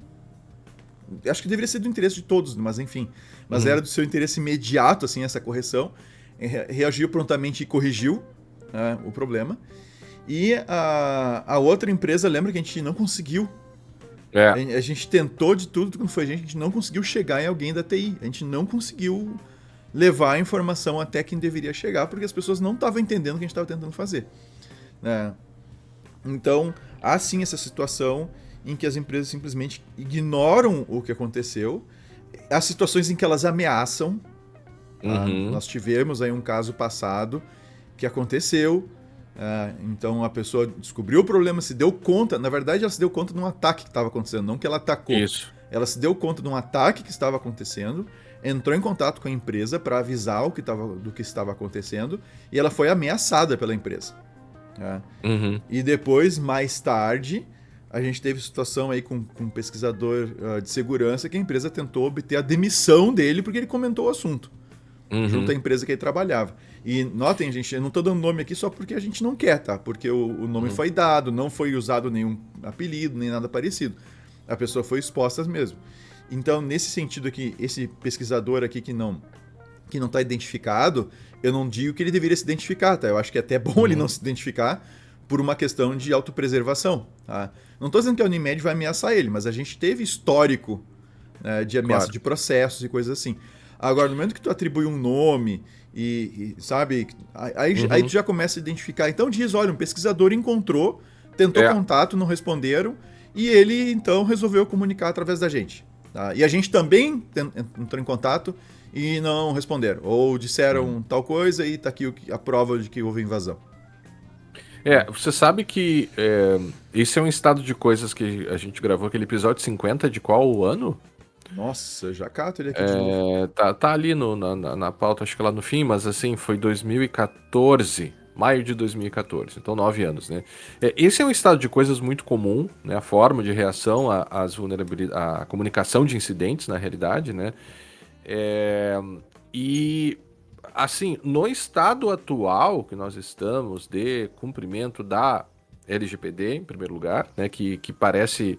Acho que deveria ser do interesse de todos, mas enfim. Mas Uhum. era do seu interesse imediato, assim, essa correção. Reagiu prontamente e corrigiu o problema. E a outra empresa, lembra que a gente não conseguiu. É, A gente tentou de tudo quando foi a gente não conseguiu chegar em alguém da TI. A gente não conseguiu levar a informação até quem deveria chegar, porque as pessoas não estavam entendendo o que a gente estava tentando fazer. Né? Então, há sim essa situação em que as empresas simplesmente ignoram o que aconteceu. Há situações em que elas ameaçam. uhum. Nós tivemos aí um caso passado que aconteceu. Então a pessoa descobriu o problema, se deu conta. Na verdade, ela se deu conta de um ataque que estava acontecendo, não que ela atacou. Isso. Ela se deu conta de um ataque que estava acontecendo, entrou em contato com a empresa para avisar do que estava acontecendo e ela foi ameaçada pela empresa. Uhum. E depois, mais tarde, a gente teve situação aí com um pesquisador de segurança que a empresa tentou obter a demissão dele porque ele comentou o assunto, junto à Uhum. empresa que ele trabalhava. E notem, gente, eu não estou dando nome aqui só porque a gente não quer, tá? Porque o nome Uhum. foi dado, não foi usado nenhum apelido, nem nada parecido. A pessoa foi exposta mesmo. Então, nesse sentido aqui, esse pesquisador aqui que não está identificado, eu não digo que ele deveria se identificar, tá? Eu acho que é até bom ele não Uhum. se identificar por uma questão de autopreservação, tá? Não estou dizendo que a Unimed vai ameaçar ele, mas a gente teve histórico, né, de ameaça Claro. de processos e coisas assim. Agora, no momento que tu atribui um nome sabe, aí tu Uhum. já começa a identificar. Então diz, olha, um pesquisador encontrou, tentou É. contato, não responderam, e ele então resolveu comunicar através da gente. Tá? E a gente também entrou em contato e não responderam. Ou disseram tal coisa e tá aqui a prova de que houve invasão. Você sabe que esse é um estado de coisas que a gente gravou aquele episódio 50 de qual ano? Nossa, já cato ele aqui de novo. Tá ali na pauta, acho que lá no fim, mas assim, foi 2014, maio de 2014, então 9 anos, né? Esse é um estado de coisas muito comum, né? A forma de reação às vulnerabilidades, à comunicação de incidentes, na realidade, né? É, e, assim, no estado atual que nós estamos de cumprimento da LGPD, em primeiro lugar, né? Que parece.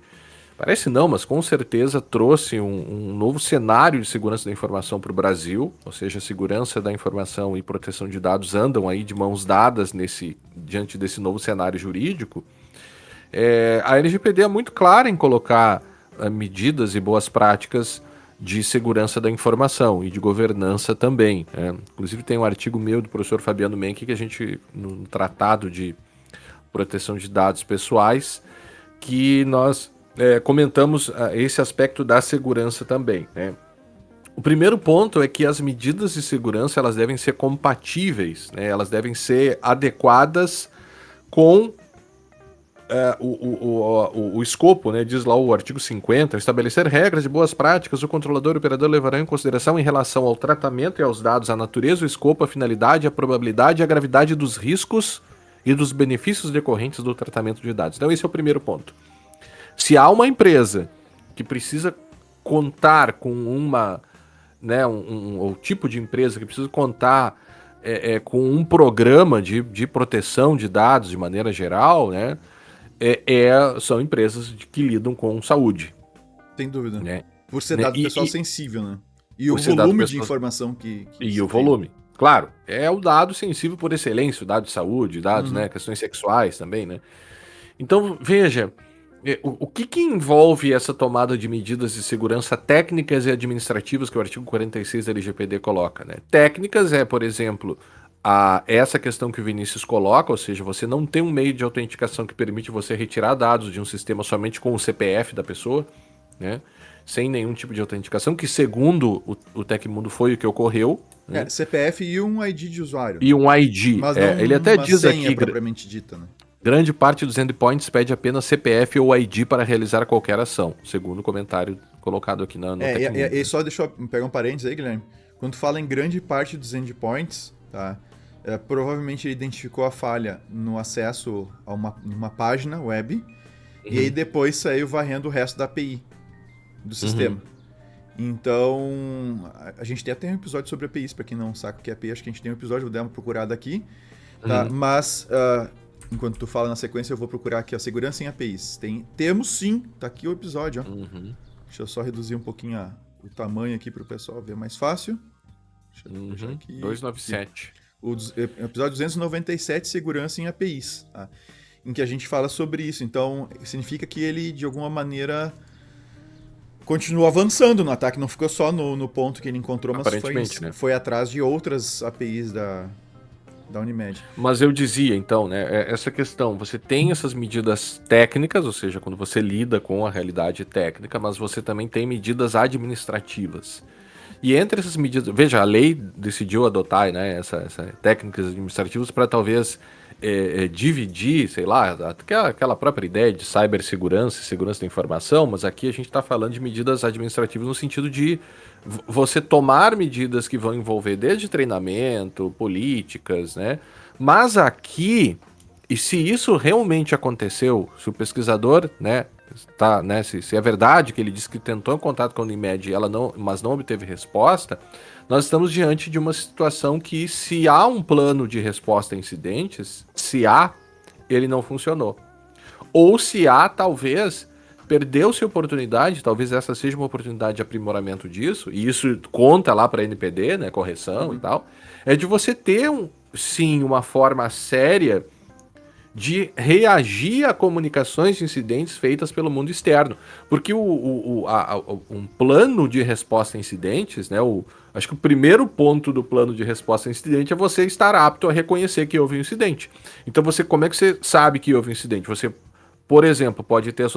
Parece não, mas com certeza trouxe um novo cenário de segurança da informação para o Brasil, ou seja, a segurança da informação e proteção de dados andam aí de mãos dadas diante desse novo cenário jurídico. A LGPD é muito clara em colocar medidas e boas práticas de segurança da informação e de governança também. Inclusive tem um artigo meu do professor Fabiano Menck que a gente, no tratado de proteção de dados pessoais, que nós comentamos esse aspecto da segurança também, né? O primeiro ponto é que as medidas de segurança elas devem ser compatíveis, né? Elas devem ser adequadas com o escopo, né? Diz lá o artigo 50, estabelecer regras de boas práticas, o controlador e o operador levarão em consideração em relação ao tratamento e aos dados, a natureza, o escopo, a finalidade, a probabilidade e a gravidade dos riscos e dos benefícios decorrentes do tratamento de dados. Então esse é o primeiro ponto. Se há uma empresa que precisa contar com né, o tipo de empresa que precisa contar com um programa de proteção de dados de maneira geral, né, são empresas que lidam com saúde, Sem dúvida. né, Por ser né, dado pessoal sensível, né? E o por ser dado volume de pessoas informação que e se o tem, né? volume. Claro, é o dado sensível por excelência, o dado de saúde, dados, Uhum. né, questões sexuais também, né. Então, veja, o que envolve essa tomada de medidas de segurança técnicas e administrativas que o artigo 46 da LGPD coloca, né? Técnicas por exemplo, essa questão que o Vinícius coloca, ou seja, você não tem um meio de autenticação que permite você retirar dados de um sistema somente com o CPF da pessoa, né? Sem nenhum tipo de autenticação, que segundo o Tecmundo foi o que ocorreu, né? CPF e um ID de usuário, E um ID. mas não Ele até uma diz senha aqui, propriamente dita, né? grande parte dos endpoints pede apenas CPF ou ID para realizar qualquer ação, segundo o comentário colocado aqui no TechNews. E só deixa eu pegar um parênteses aí, Guilherme. Quando tu fala em grande parte dos endpoints, tá? Provavelmente ele identificou a falha no acesso a uma página web e aí depois saiu varrendo o resto da API do sistema. Então, a gente até tem um episódio sobre APIs, para quem não sabe o que é API, acho que a gente tem um episódio, vou dar uma procurada aqui, tá? Mas, enquanto tu fala na sequência, eu vou procurar aqui, a segurança em APIs. Temos sim, tá aqui o episódio, ó. Deixa eu só reduzir um pouquinho o tamanho aqui para o pessoal ver mais fácil. Deixa eu puxar aqui. 297. O episódio 297, segurança em APIs, tá? Em que a gente fala sobre isso. Então, significa que ele, de alguma maneira, continuou avançando no ataque. Não ficou só no ponto que ele encontrou, mas foi atrás de outras APIs da Unimed. Mas eu dizia, então, né, essa questão, você tem essas medidas técnicas, ou seja, quando você lida com a realidade técnica, mas você também tem medidas administrativas. E entre essas medidas, veja, a lei decidiu adotar, né, essas técnicas administrativas para talvez dividir, sei lá, aquela própria ideia de cibersegurança e segurança da informação, mas aqui a gente está falando de medidas administrativas no sentido de você tomar medidas que vão envolver desde treinamento, políticas, né? Mas aqui, e se isso realmente aconteceu, se o pesquisador, né, tá, né, se é verdade que ele disse que tentou em contato com a Unimed, mas não obteve resposta, nós estamos diante de uma situação que, se há um plano de resposta a incidentes, ele não funcionou. Ou se há, talvez, perdeu-se a oportunidade, talvez essa seja uma oportunidade de aprimoramento disso, e isso conta lá para a NPD, né, correção e tal, é de você ter, sim, uma forma séria de reagir a comunicações de incidentes feitas pelo mundo externo. Porque um plano de resposta a incidentes, né, acho que o primeiro ponto do plano de resposta a incidente é você estar apto a reconhecer que houve um incidente. Então, como é que você sabe que houve um incidente? Você, por exemplo, pode ter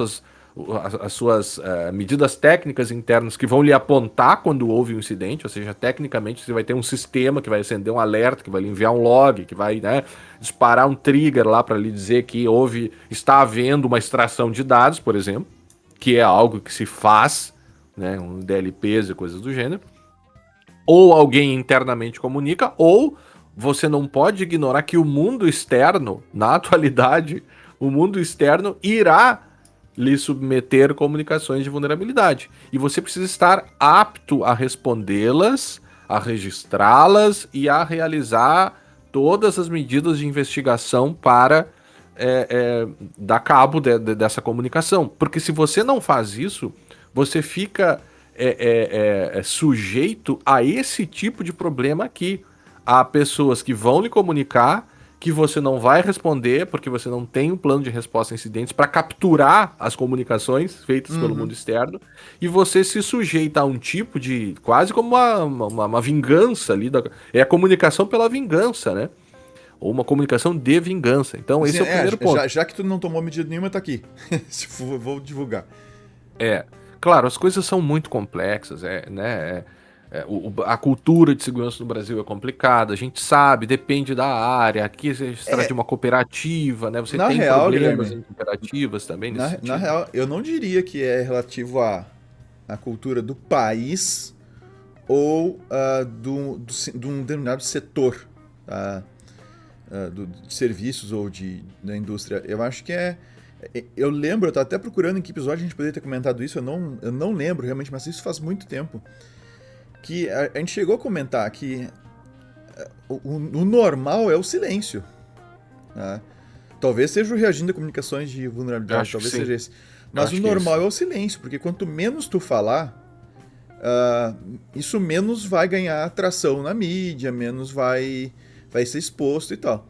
as suas medidas técnicas internas que vão lhe apontar quando houve um incidente, ou seja, tecnicamente você vai ter um sistema que vai acender um alerta, que vai lhe enviar um log, que vai, né, disparar um trigger lá para lhe dizer que está havendo uma extração de dados, por exemplo, que é algo que se faz, né, um DLPs e coisas do gênero. Ou alguém internamente comunica, ou você não pode ignorar que o mundo externo, na atualidade, o mundo externo irá lhe submeter comunicações de vulnerabilidade. E você precisa estar apto a respondê-las, a registrá-las e a realizar todas as medidas de investigação para dar cabo dessa comunicação. Porque se você não faz isso, você fica sujeito a esse tipo de problema aqui. Há pessoas que vão lhe comunicar que você não vai responder porque você não tem um plano de resposta a incidentes para capturar as comunicações feitas pelo mundo externo, e você se sujeita a um tipo de, quase como uma vingança ali, é a comunicação pela vingança, né? Ou uma comunicação de vingança. Então esse é o primeiro ponto. Já que tu não tomou medida nenhuma, tá aqui. Vou divulgar. Claro, as coisas são muito complexas, né? A cultura de segurança no Brasil é complicada, a gente sabe, depende da área. Aqui você trata de uma cooperativa, né? Você tem problemas Guilherme, em cooperativas também nesse sentido. Na real, eu não diria que é relativo à cultura do país ou de um determinado setor de serviços ou da indústria. Eu acho que eu lembro, eu estava até procurando em que episódio a gente poderia ter comentado isso, eu não lembro realmente, mas isso faz muito tempo. Que a gente chegou a comentar que o normal é o silêncio. Né? Talvez seja o reagindo a comunicações de vulnerabilidade, talvez seja esse. Mas o normal é o silêncio, porque quanto menos tu falar, isso menos vai ganhar atração na mídia, menos vai ser exposto e tal.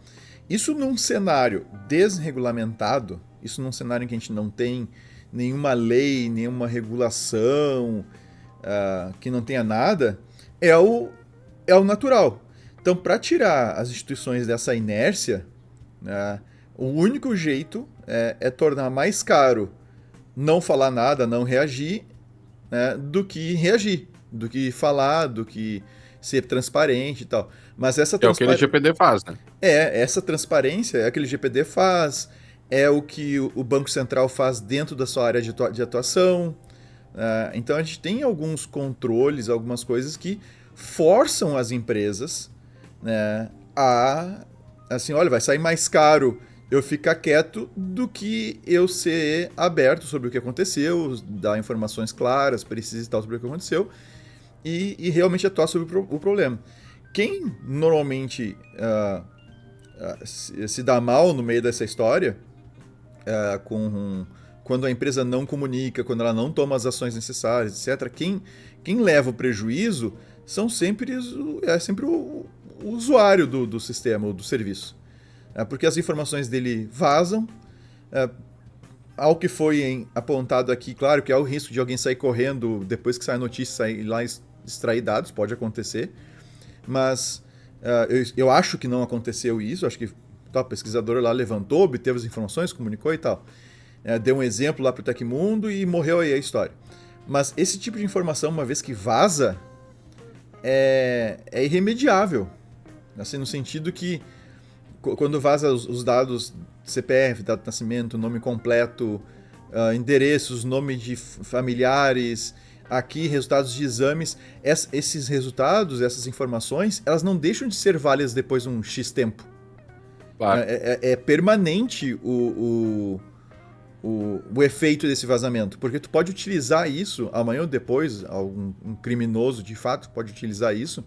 Isso num cenário desregulamentado, isso num cenário em que a gente não tem nenhuma lei, nenhuma regulação, que não tenha nada, é o natural. Então, para tirar as instituições dessa inércia, né, o único jeito é tornar mais caro não falar nada, não reagir, né, do que reagir, do que falar, do que ser transparente e tal. Mas essa É o que a transparência... LGPD faz, né? Essa transparência é o que o LGPD faz, é o que o Banco Central faz dentro da sua área de atuação. Então a gente tem alguns controles, algumas coisas que forçam as empresas, né, a, assim, olha, vai sair mais caro eu ficar quieto do que eu ser aberto sobre o que aconteceu, dar informações claras, precisas e tal sobre o que aconteceu, e realmente atuar sobre o problema. Quem normalmente se dá mal no meio dessa história, quando a empresa não comunica, quando ela não toma as ações necessárias, etc., quem leva o prejuízo é sempre o usuário do sistema ou do serviço. Porque as informações dele vazam. Ao que foi apontado aqui, claro que há o risco de alguém sair correndo depois que sai a notícia, sair lá e extrair dados, pode acontecer. Mas eu acho que não aconteceu isso, acho que o pesquisador lá levantou, obteve as informações, comunicou e tal. Deu um exemplo lá pro Tecmundo e morreu aí a história. Mas esse tipo de informação, uma vez que vaza, é irremediável. Assim, no sentido que quando vaza os dados CPF, dado de nascimento, nome completo, endereços, nome de familiares, aqui resultados de exames, esses resultados, essas informações, elas não deixam de ser válidas depois de um X tempo. Claro. É permanente o efeito desse vazamento, porque tu pode utilizar isso amanhã ou depois, um criminoso de fato pode utilizar isso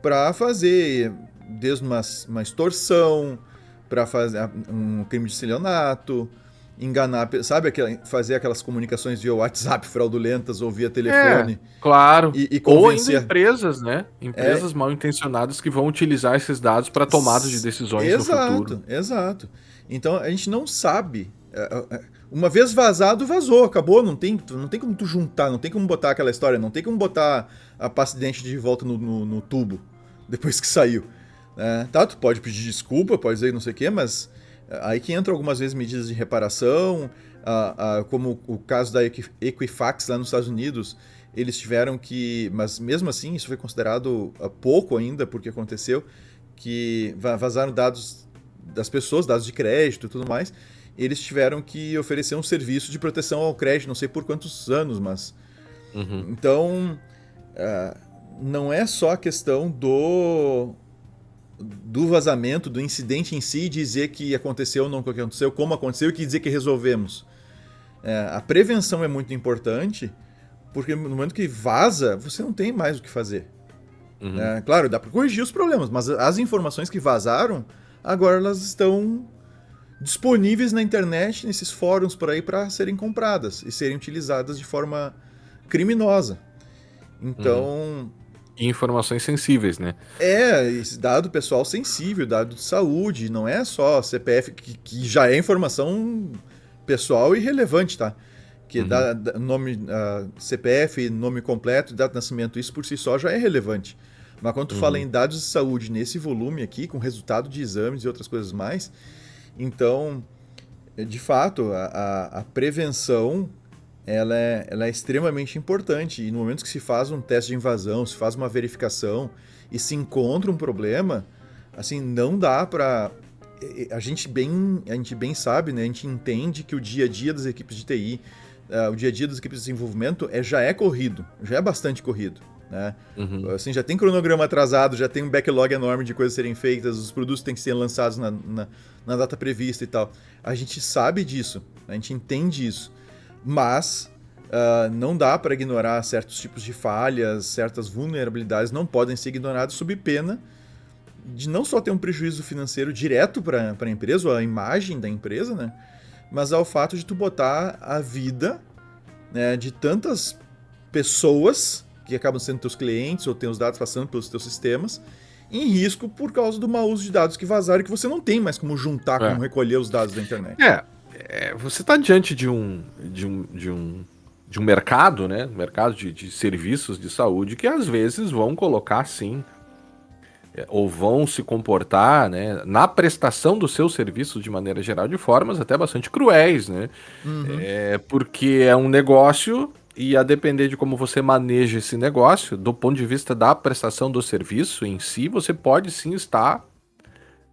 para fazer desde uma extorsão, para fazer um crime de estelionato, enganar, sabe, fazer aquelas comunicações via WhatsApp fraudulentas ou via telefone. Claro. E Ou ainda convencer. empresas, né? Empresas mal intencionadas que vão utilizar esses dados para tomada de decisões no futuro. Exato. Então a gente não sabe. Uma vez vazado, vazou, acabou. Não tem como tu juntar, não tem como botar aquela história, não tem como botar a pasta de dente de volta no tubo depois que saiu. Tá, tu pode pedir desculpa, pode dizer não sei o quê, mas aí que entram algumas vezes medidas de reparação, como o caso da Equifax lá nos Estados Unidos, eles tiveram que, mas mesmo assim isso foi considerado pouco ainda, porque aconteceu que vazaram dados das pessoas, dados de crédito e tudo mais, eles tiveram que oferecer um serviço de proteção ao crédito, não sei por quantos anos, mas... Uhum. Então, não é só a questão do vazamento, do incidente em si, dizer que aconteceu ou não aconteceu, como aconteceu e que dizer que resolvemos. A prevenção é muito importante, porque no momento que vaza, você não tem mais o que fazer. Uhum. Claro, dá para corrigir os problemas, mas as informações que vazaram, agora elas estão disponíveis na internet, nesses fóruns por aí, para serem compradas e serem utilizadas de forma criminosa. Então... E informações sensíveis, né? Esse dado pessoal sensível, dado de saúde, não é só CPF, que já é informação pessoal e relevante, tá? Que nome, CPF, nome completo, data de nascimento, isso por si só já é relevante. Mas quando tu fala em dados de saúde nesse volume aqui, com resultado de exames e outras coisas mais, então, de fato, a prevenção... Ela é extremamente importante, e no momento que se faz um teste de invasão, se faz uma verificação e se encontra um problema, assim, não dá para... A gente bem sabe, né? A gente entende que o dia a dia das equipes de TI, o dia a dia das equipes de desenvolvimento já é corrido, já é bastante corrido, né? Assim, já tem cronograma atrasado, já tem um backlog enorme de coisas a serem feitas, os produtos têm que ser lançados na data prevista e tal. A gente sabe disso, a gente entende isso. Mas não dá para ignorar certos tipos de falhas, certas vulnerabilidades não podem ser ignoradas sob pena de não só ter um prejuízo financeiro direto para a empresa, ou a imagem da empresa, né? Mas ao fato de tu botar a vida, né, de tantas pessoas que acabam sendo teus clientes ou têm os dados passando pelos teus sistemas em risco por causa do mau uso de dados que vazaram e que você não tem mais como juntar, como recolher os dados da internet. Você está diante de um mercado, né? Mercado de serviços de saúde que às vezes vão colocar sim, ou vão se comportar, né, na prestação dos seus serviços de maneira geral de formas até bastante cruéis, né? Porque é um negócio e a depender de como você maneja esse negócio, do ponto de vista da prestação do serviço em si, você pode sim estar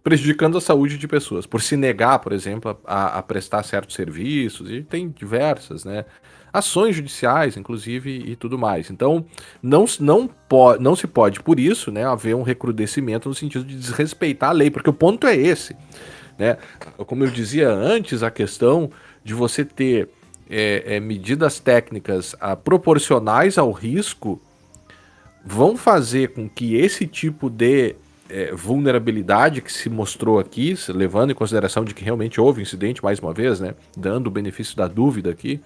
prejudicando a saúde de pessoas, por se negar, por exemplo, a prestar certos serviços, e tem diversas, né? Ações judiciais, inclusive, e tudo mais. Então, não se pode, por isso, né, haver um recrudescimento no sentido de desrespeitar a lei, porque o ponto é esse, né? Como eu dizia antes, a questão de você ter medidas técnicas proporcionais ao risco vão fazer com que esse tipo de vulnerabilidade que se mostrou aqui, levando em consideração de que realmente houve incidente, mais uma vez, né, dando o benefício da dúvida aqui,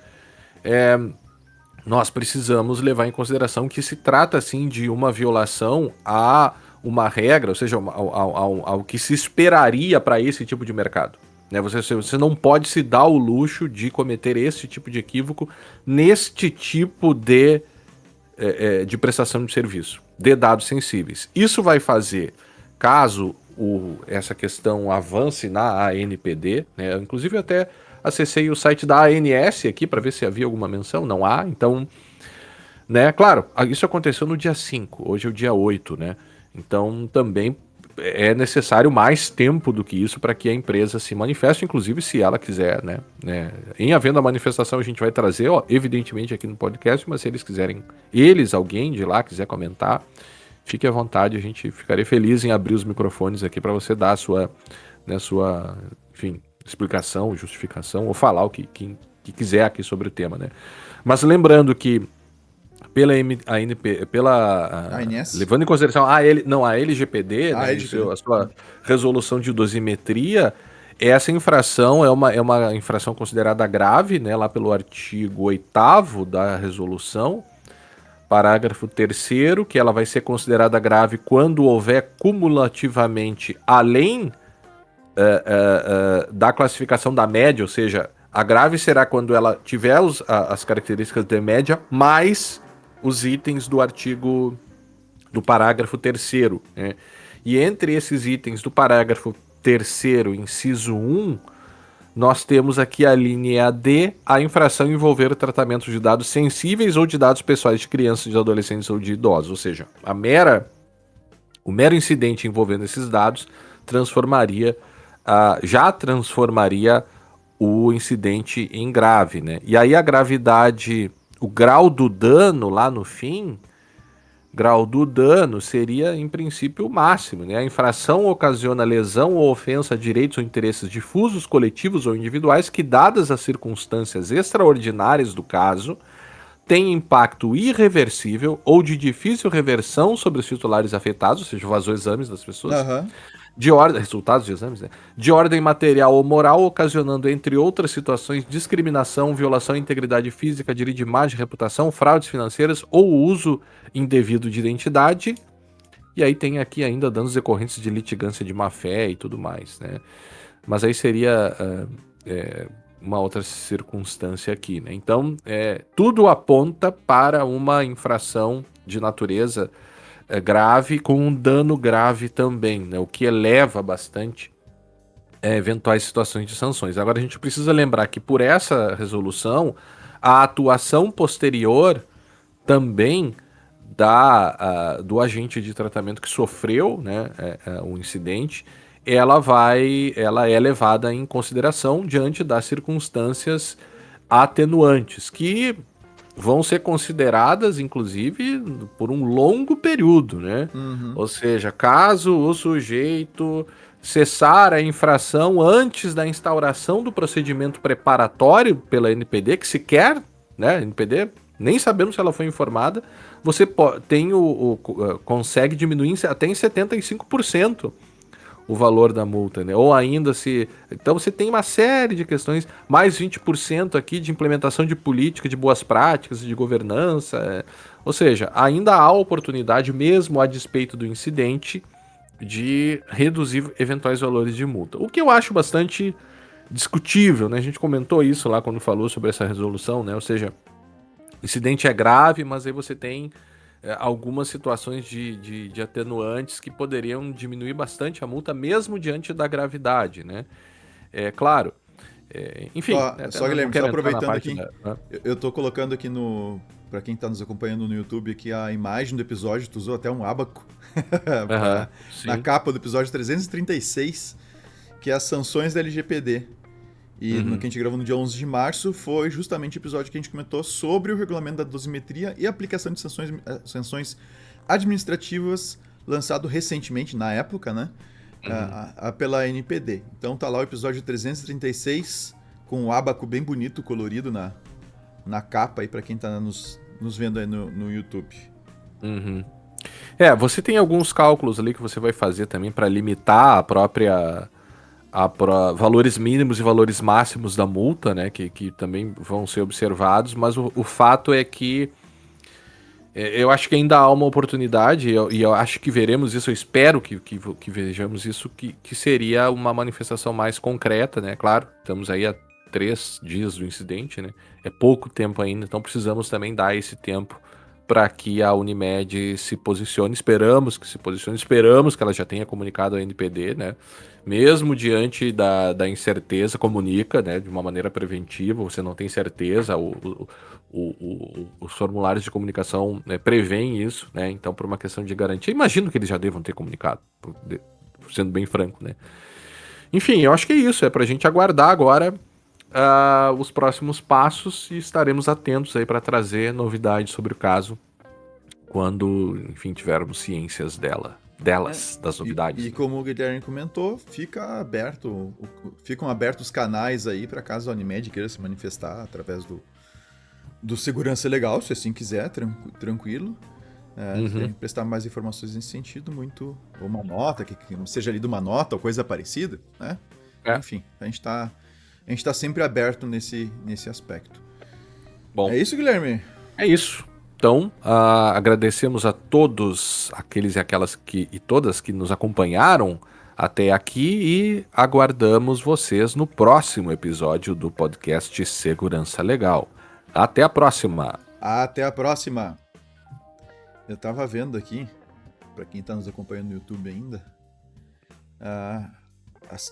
nós precisamos levar em consideração que se trata, sim, de uma violação a uma regra, ou seja, ao que se esperaria para esse tipo de mercado. Né? Você não pode se dar o luxo de cometer esse tipo de equívoco neste tipo de prestação de serviço, de dados sensíveis. Isso vai fazer, caso essa questão avance na ANPD, né? Eu, inclusive, até acessei o site da ANS aqui para ver se havia alguma menção, não há, então, né, claro, isso aconteceu no dia 5, hoje é o dia 8, né? Então também é necessário mais tempo do que isso para que a empresa se manifeste, inclusive se ela quiser, né? Em havendo a manifestação, a gente vai trazer, ó, evidentemente, aqui no podcast, mas se eles quiserem, alguém de lá quiser comentar, fique à vontade, a gente ficaria feliz em abrir os microfones aqui para você dar a sua, né, enfim, explicação, justificação, ou falar o que quiser aqui sobre o tema, né? Mas lembrando que ANS? levando em consideração a LGPD, Ah, né, LGPD. a sua resolução de dosimetria, essa infração é uma infração considerada grave, né, lá pelo artigo 8º da resolução, parágrafo 3º, que ela vai ser considerada grave quando houver cumulativamente além da classificação da média, ou seja, a grave será quando ela tiver as características de média, mais os itens do parágrafo 3º, né? E entre esses itens do parágrafo 3º, inciso 1, nós temos aqui a linha D, a infração envolver o tratamento de dados sensíveis ou de dados pessoais de crianças, de adolescentes ou de idosos. Ou seja, o mero incidente envolvendo esses dados já transformaria o incidente em grave, né? E aí a gravidade, o grau do dano lá no fim, grau do dano seria em princípio o máximo, né? A infração ocasiona lesão ou ofensa a direitos ou interesses difusos, coletivos ou individuais que, dadas as circunstâncias extraordinárias do caso, tem impacto irreversível ou de difícil reversão sobre os titulares afetados, ou seja, vazou exames das pessoas, Aham. resultados de exames, né? De ordem material ou moral, ocasionando, entre outras situações, discriminação, violação à integridade física, direito de imagem, reputação, fraudes financeiras ou uso indevido de identidade. E aí tem aqui ainda danos decorrentes de litigância de má-fé e tudo mais, né? Mas aí seria uma outra circunstância aqui, né? Então, tudo aponta para uma infração de natureza grave, com um dano grave também, né? O que eleva bastante eventuais situações de sanções. Agora a gente precisa lembrar que por essa resolução, a atuação posterior também do agente de tratamento que sofreu, né, o incidente, ela é levada em consideração diante das circunstâncias atenuantes, que vão ser consideradas, inclusive, por um longo período, né? Uhum. Ou seja, caso o sujeito cessar a infração antes da instauração do procedimento preparatório pela NPD, que sequer, né, NPD, nem sabemos se ela foi informada, você consegue diminuir até em 75% o valor da multa, né? Ou ainda se... Então você tem uma série de questões, mais 20% aqui de implementação de política, de boas práticas, de governança. Ou seja, ainda há oportunidade, mesmo a despeito do incidente, de reduzir eventuais valores de multa. O que eu acho bastante discutível, né? A gente comentou isso lá quando falou sobre essa resolução, né? Ou seja, o incidente é grave, mas aí você tem algumas situações de atenuantes que poderiam diminuir bastante a multa, mesmo diante da gravidade, né? É claro, Enfim, só Guilherme, só aproveitando aqui, né? eu tô colocando aqui pra quem tá nos acompanhando no YouTube aqui a imagem do episódio, tu usou até um ábaco na capa do episódio 336, que é as sanções da LGPD. E no que a gente gravou no dia 11 de março foi justamente o episódio que a gente comentou sobre o regulamento da dosimetria e aplicação de sanções administrativas lançado recentemente, na época, né? Pela NPD. Então tá lá o episódio 336 com o ábaco bem bonito, colorido na capa aí pra quem tá nos vendo aí no YouTube. Você tem alguns cálculos ali que você vai fazer também pra limitar valores mínimos e valores máximos da multa, né? Que também vão ser observados, mas o fato é que eu acho que ainda há uma oportunidade, e eu acho que veremos isso, eu espero que vejamos isso, que seria uma manifestação mais concreta, né? Claro, estamos aí há 3 dias do incidente, né? É pouco tempo ainda, então precisamos também dar esse tempo para que a Unimed se posicione. Esperamos que ela já tenha comunicado a NPD, né? Mesmo diante da incerteza, comunica, né? De uma maneira preventiva, você não tem certeza, os formulários de comunicação, né, prevêem isso, né? Então, por uma questão de garantia, imagino que eles já devam ter comunicado, sendo bem franco, né? Enfim, eu acho que é isso, é pra gente aguardar agora os próximos passos e estaremos atentos aí para trazer novidades sobre o caso quando, enfim, tivermos ciências das novidades. E como o Guilherme comentou, ficam abertos os canais aí para caso a Unimed queira se manifestar através do segurança legal, se assim quiser, tranquilo. Se prestar mais informações nesse sentido, ou uma nota, que seja lida uma nota ou coisa parecida, né? Enfim, a gente tá sempre aberto nesse aspecto. Bom, é isso, Guilherme? É isso. Então, agradecemos a todos aqueles e aquelas e todas que nos acompanharam até aqui e aguardamos vocês no próximo episódio do podcast Segurança Legal. Até a próxima! Até a próxima! Eu tava vendo aqui, para quem tá nos acompanhando no YouTube ainda,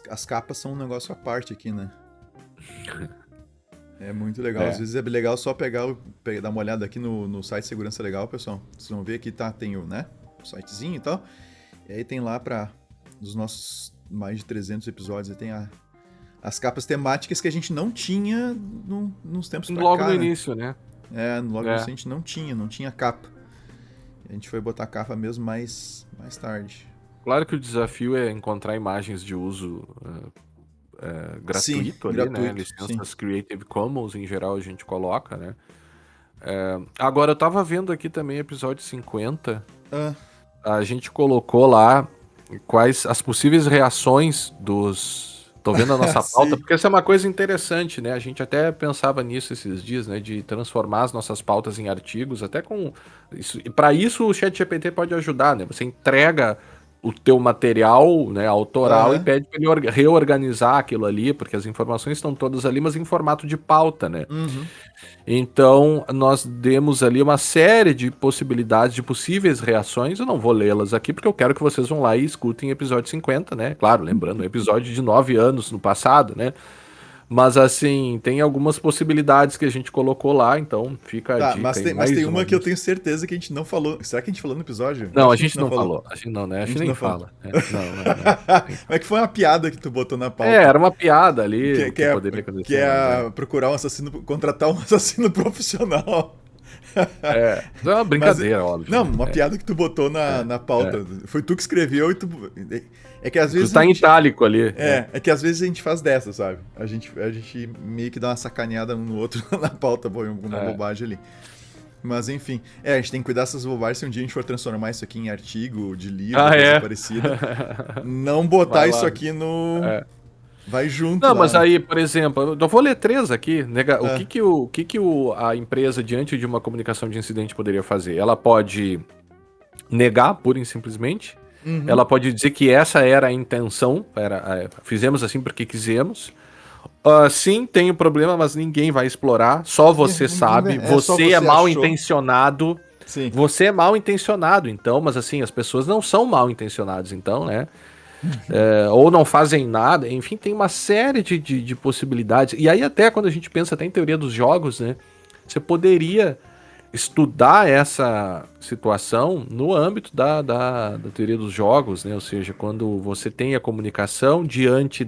as capas são um negócio à parte aqui, né? É muito legal. Às vezes é legal só dar uma olhada aqui no site Segurança Legal, pessoal. Vocês vão ver que tem o sitezinho e tal. E aí tem lá para os nossos mais de 300 episódios, aí tem as capas temáticas que a gente não tinha nos tempos pra logo cá, no início, né? Logo no início a gente não tinha capa. A gente foi botar capa mesmo mais tarde. Claro que o desafio é encontrar imagens de uso gratuito ali, né? Licenças Creative Commons, em geral, a gente coloca, né? Agora, eu tava vendo aqui também episódio 50. A gente colocou lá quais as possíveis reações dos... Tô vendo a nossa pauta, porque essa é uma coisa interessante, né? A gente até pensava nisso esses dias, né? De transformar as nossas pautas em artigos, até com... E para isso o ChatGPT pode ajudar, né? Você entrega o teu material, né, autoral e pede para ele reorganizar aquilo ali, porque as informações estão todas ali, mas em formato de pauta, né? Então, nós demos ali uma série de possibilidades, de possíveis reações. Eu não vou lê-las aqui, porque eu quero que vocês vão lá e escutem episódio 50, né? Claro, lembrando, um episódio de 9 anos no passado, né? Mas, assim, tem algumas possibilidades que a gente colocou lá, então fica a dica. Mas tem uma que eu tenho certeza que a gente não falou. Será que a gente falou no episódio? Não, a gente não falou. A gente não, né? A gente nem fala. Não. É que foi uma piada que tu botou na pauta. Era uma piada ali que poderia acontecer. Que é procurar contratar um assassino profissional. É uma brincadeira, óbvio. Não, uma piada que tu botou na pauta. Foi tu que escreveu e tu... É que às vezes... Tu tá em itálico ali. É que às vezes a gente faz dessa, sabe? A gente meio que dá uma sacaneada um no outro na pauta, põe alguma bobagem ali. Mas enfim, a gente tem que cuidar dessas bobagens se um dia a gente for transformar isso aqui em artigo, de livro, coisa parecida. Não botar isso aqui no... Vai junto. Não, lá, mas aí, por exemplo, eu vou ler 3 aqui. O que a empresa, diante de uma comunicação de incidente, poderia fazer? Ela pode negar, pura e simplesmente. Ela pode dizer que essa era a intenção, fizemos assim porque quisemos. Sim, tem um problema, mas ninguém vai explorar, só você sabe. Você é mal intencionado. Sim. Você é mal intencionado, então, mas assim, as pessoas não são mal intencionadas, então, né? ou não fazem nada, enfim, tem uma série de possibilidades. E aí até quando a gente pensa até em teoria dos jogos, né, você poderia estudar essa situação no âmbito da teoria dos jogos, né, ou seja, quando você tem a comunicação diante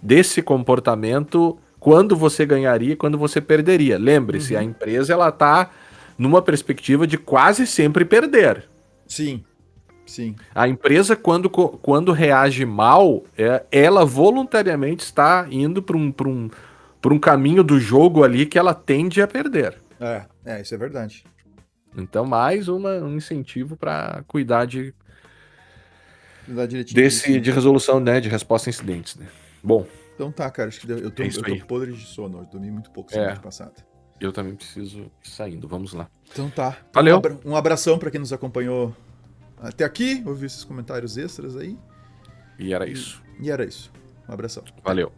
desse comportamento, quando você ganharia e quando você perderia. Lembre-se, a empresa ela está numa perspectiva de quase sempre perder. Sim, sim. A empresa, quando reage mal, ela voluntariamente está indo para um caminho do jogo ali que ela tende a perder. Isso é verdade. Então, mais um incentivo para cuidar Cuidar direitinho disso, né? de resolução, né, de resposta a incidentes, né? Bom, Então tá, cara, acho que eu tô, é isso aí. podre de sono, eu dormi muito pouco semana passada. Eu também preciso ir saindo, vamos lá. Então tá. Valeu. Um abração pra quem nos acompanhou até aqui, ouviu esses comentários extras aí. E era isso. E era isso. Um abração. Valeu.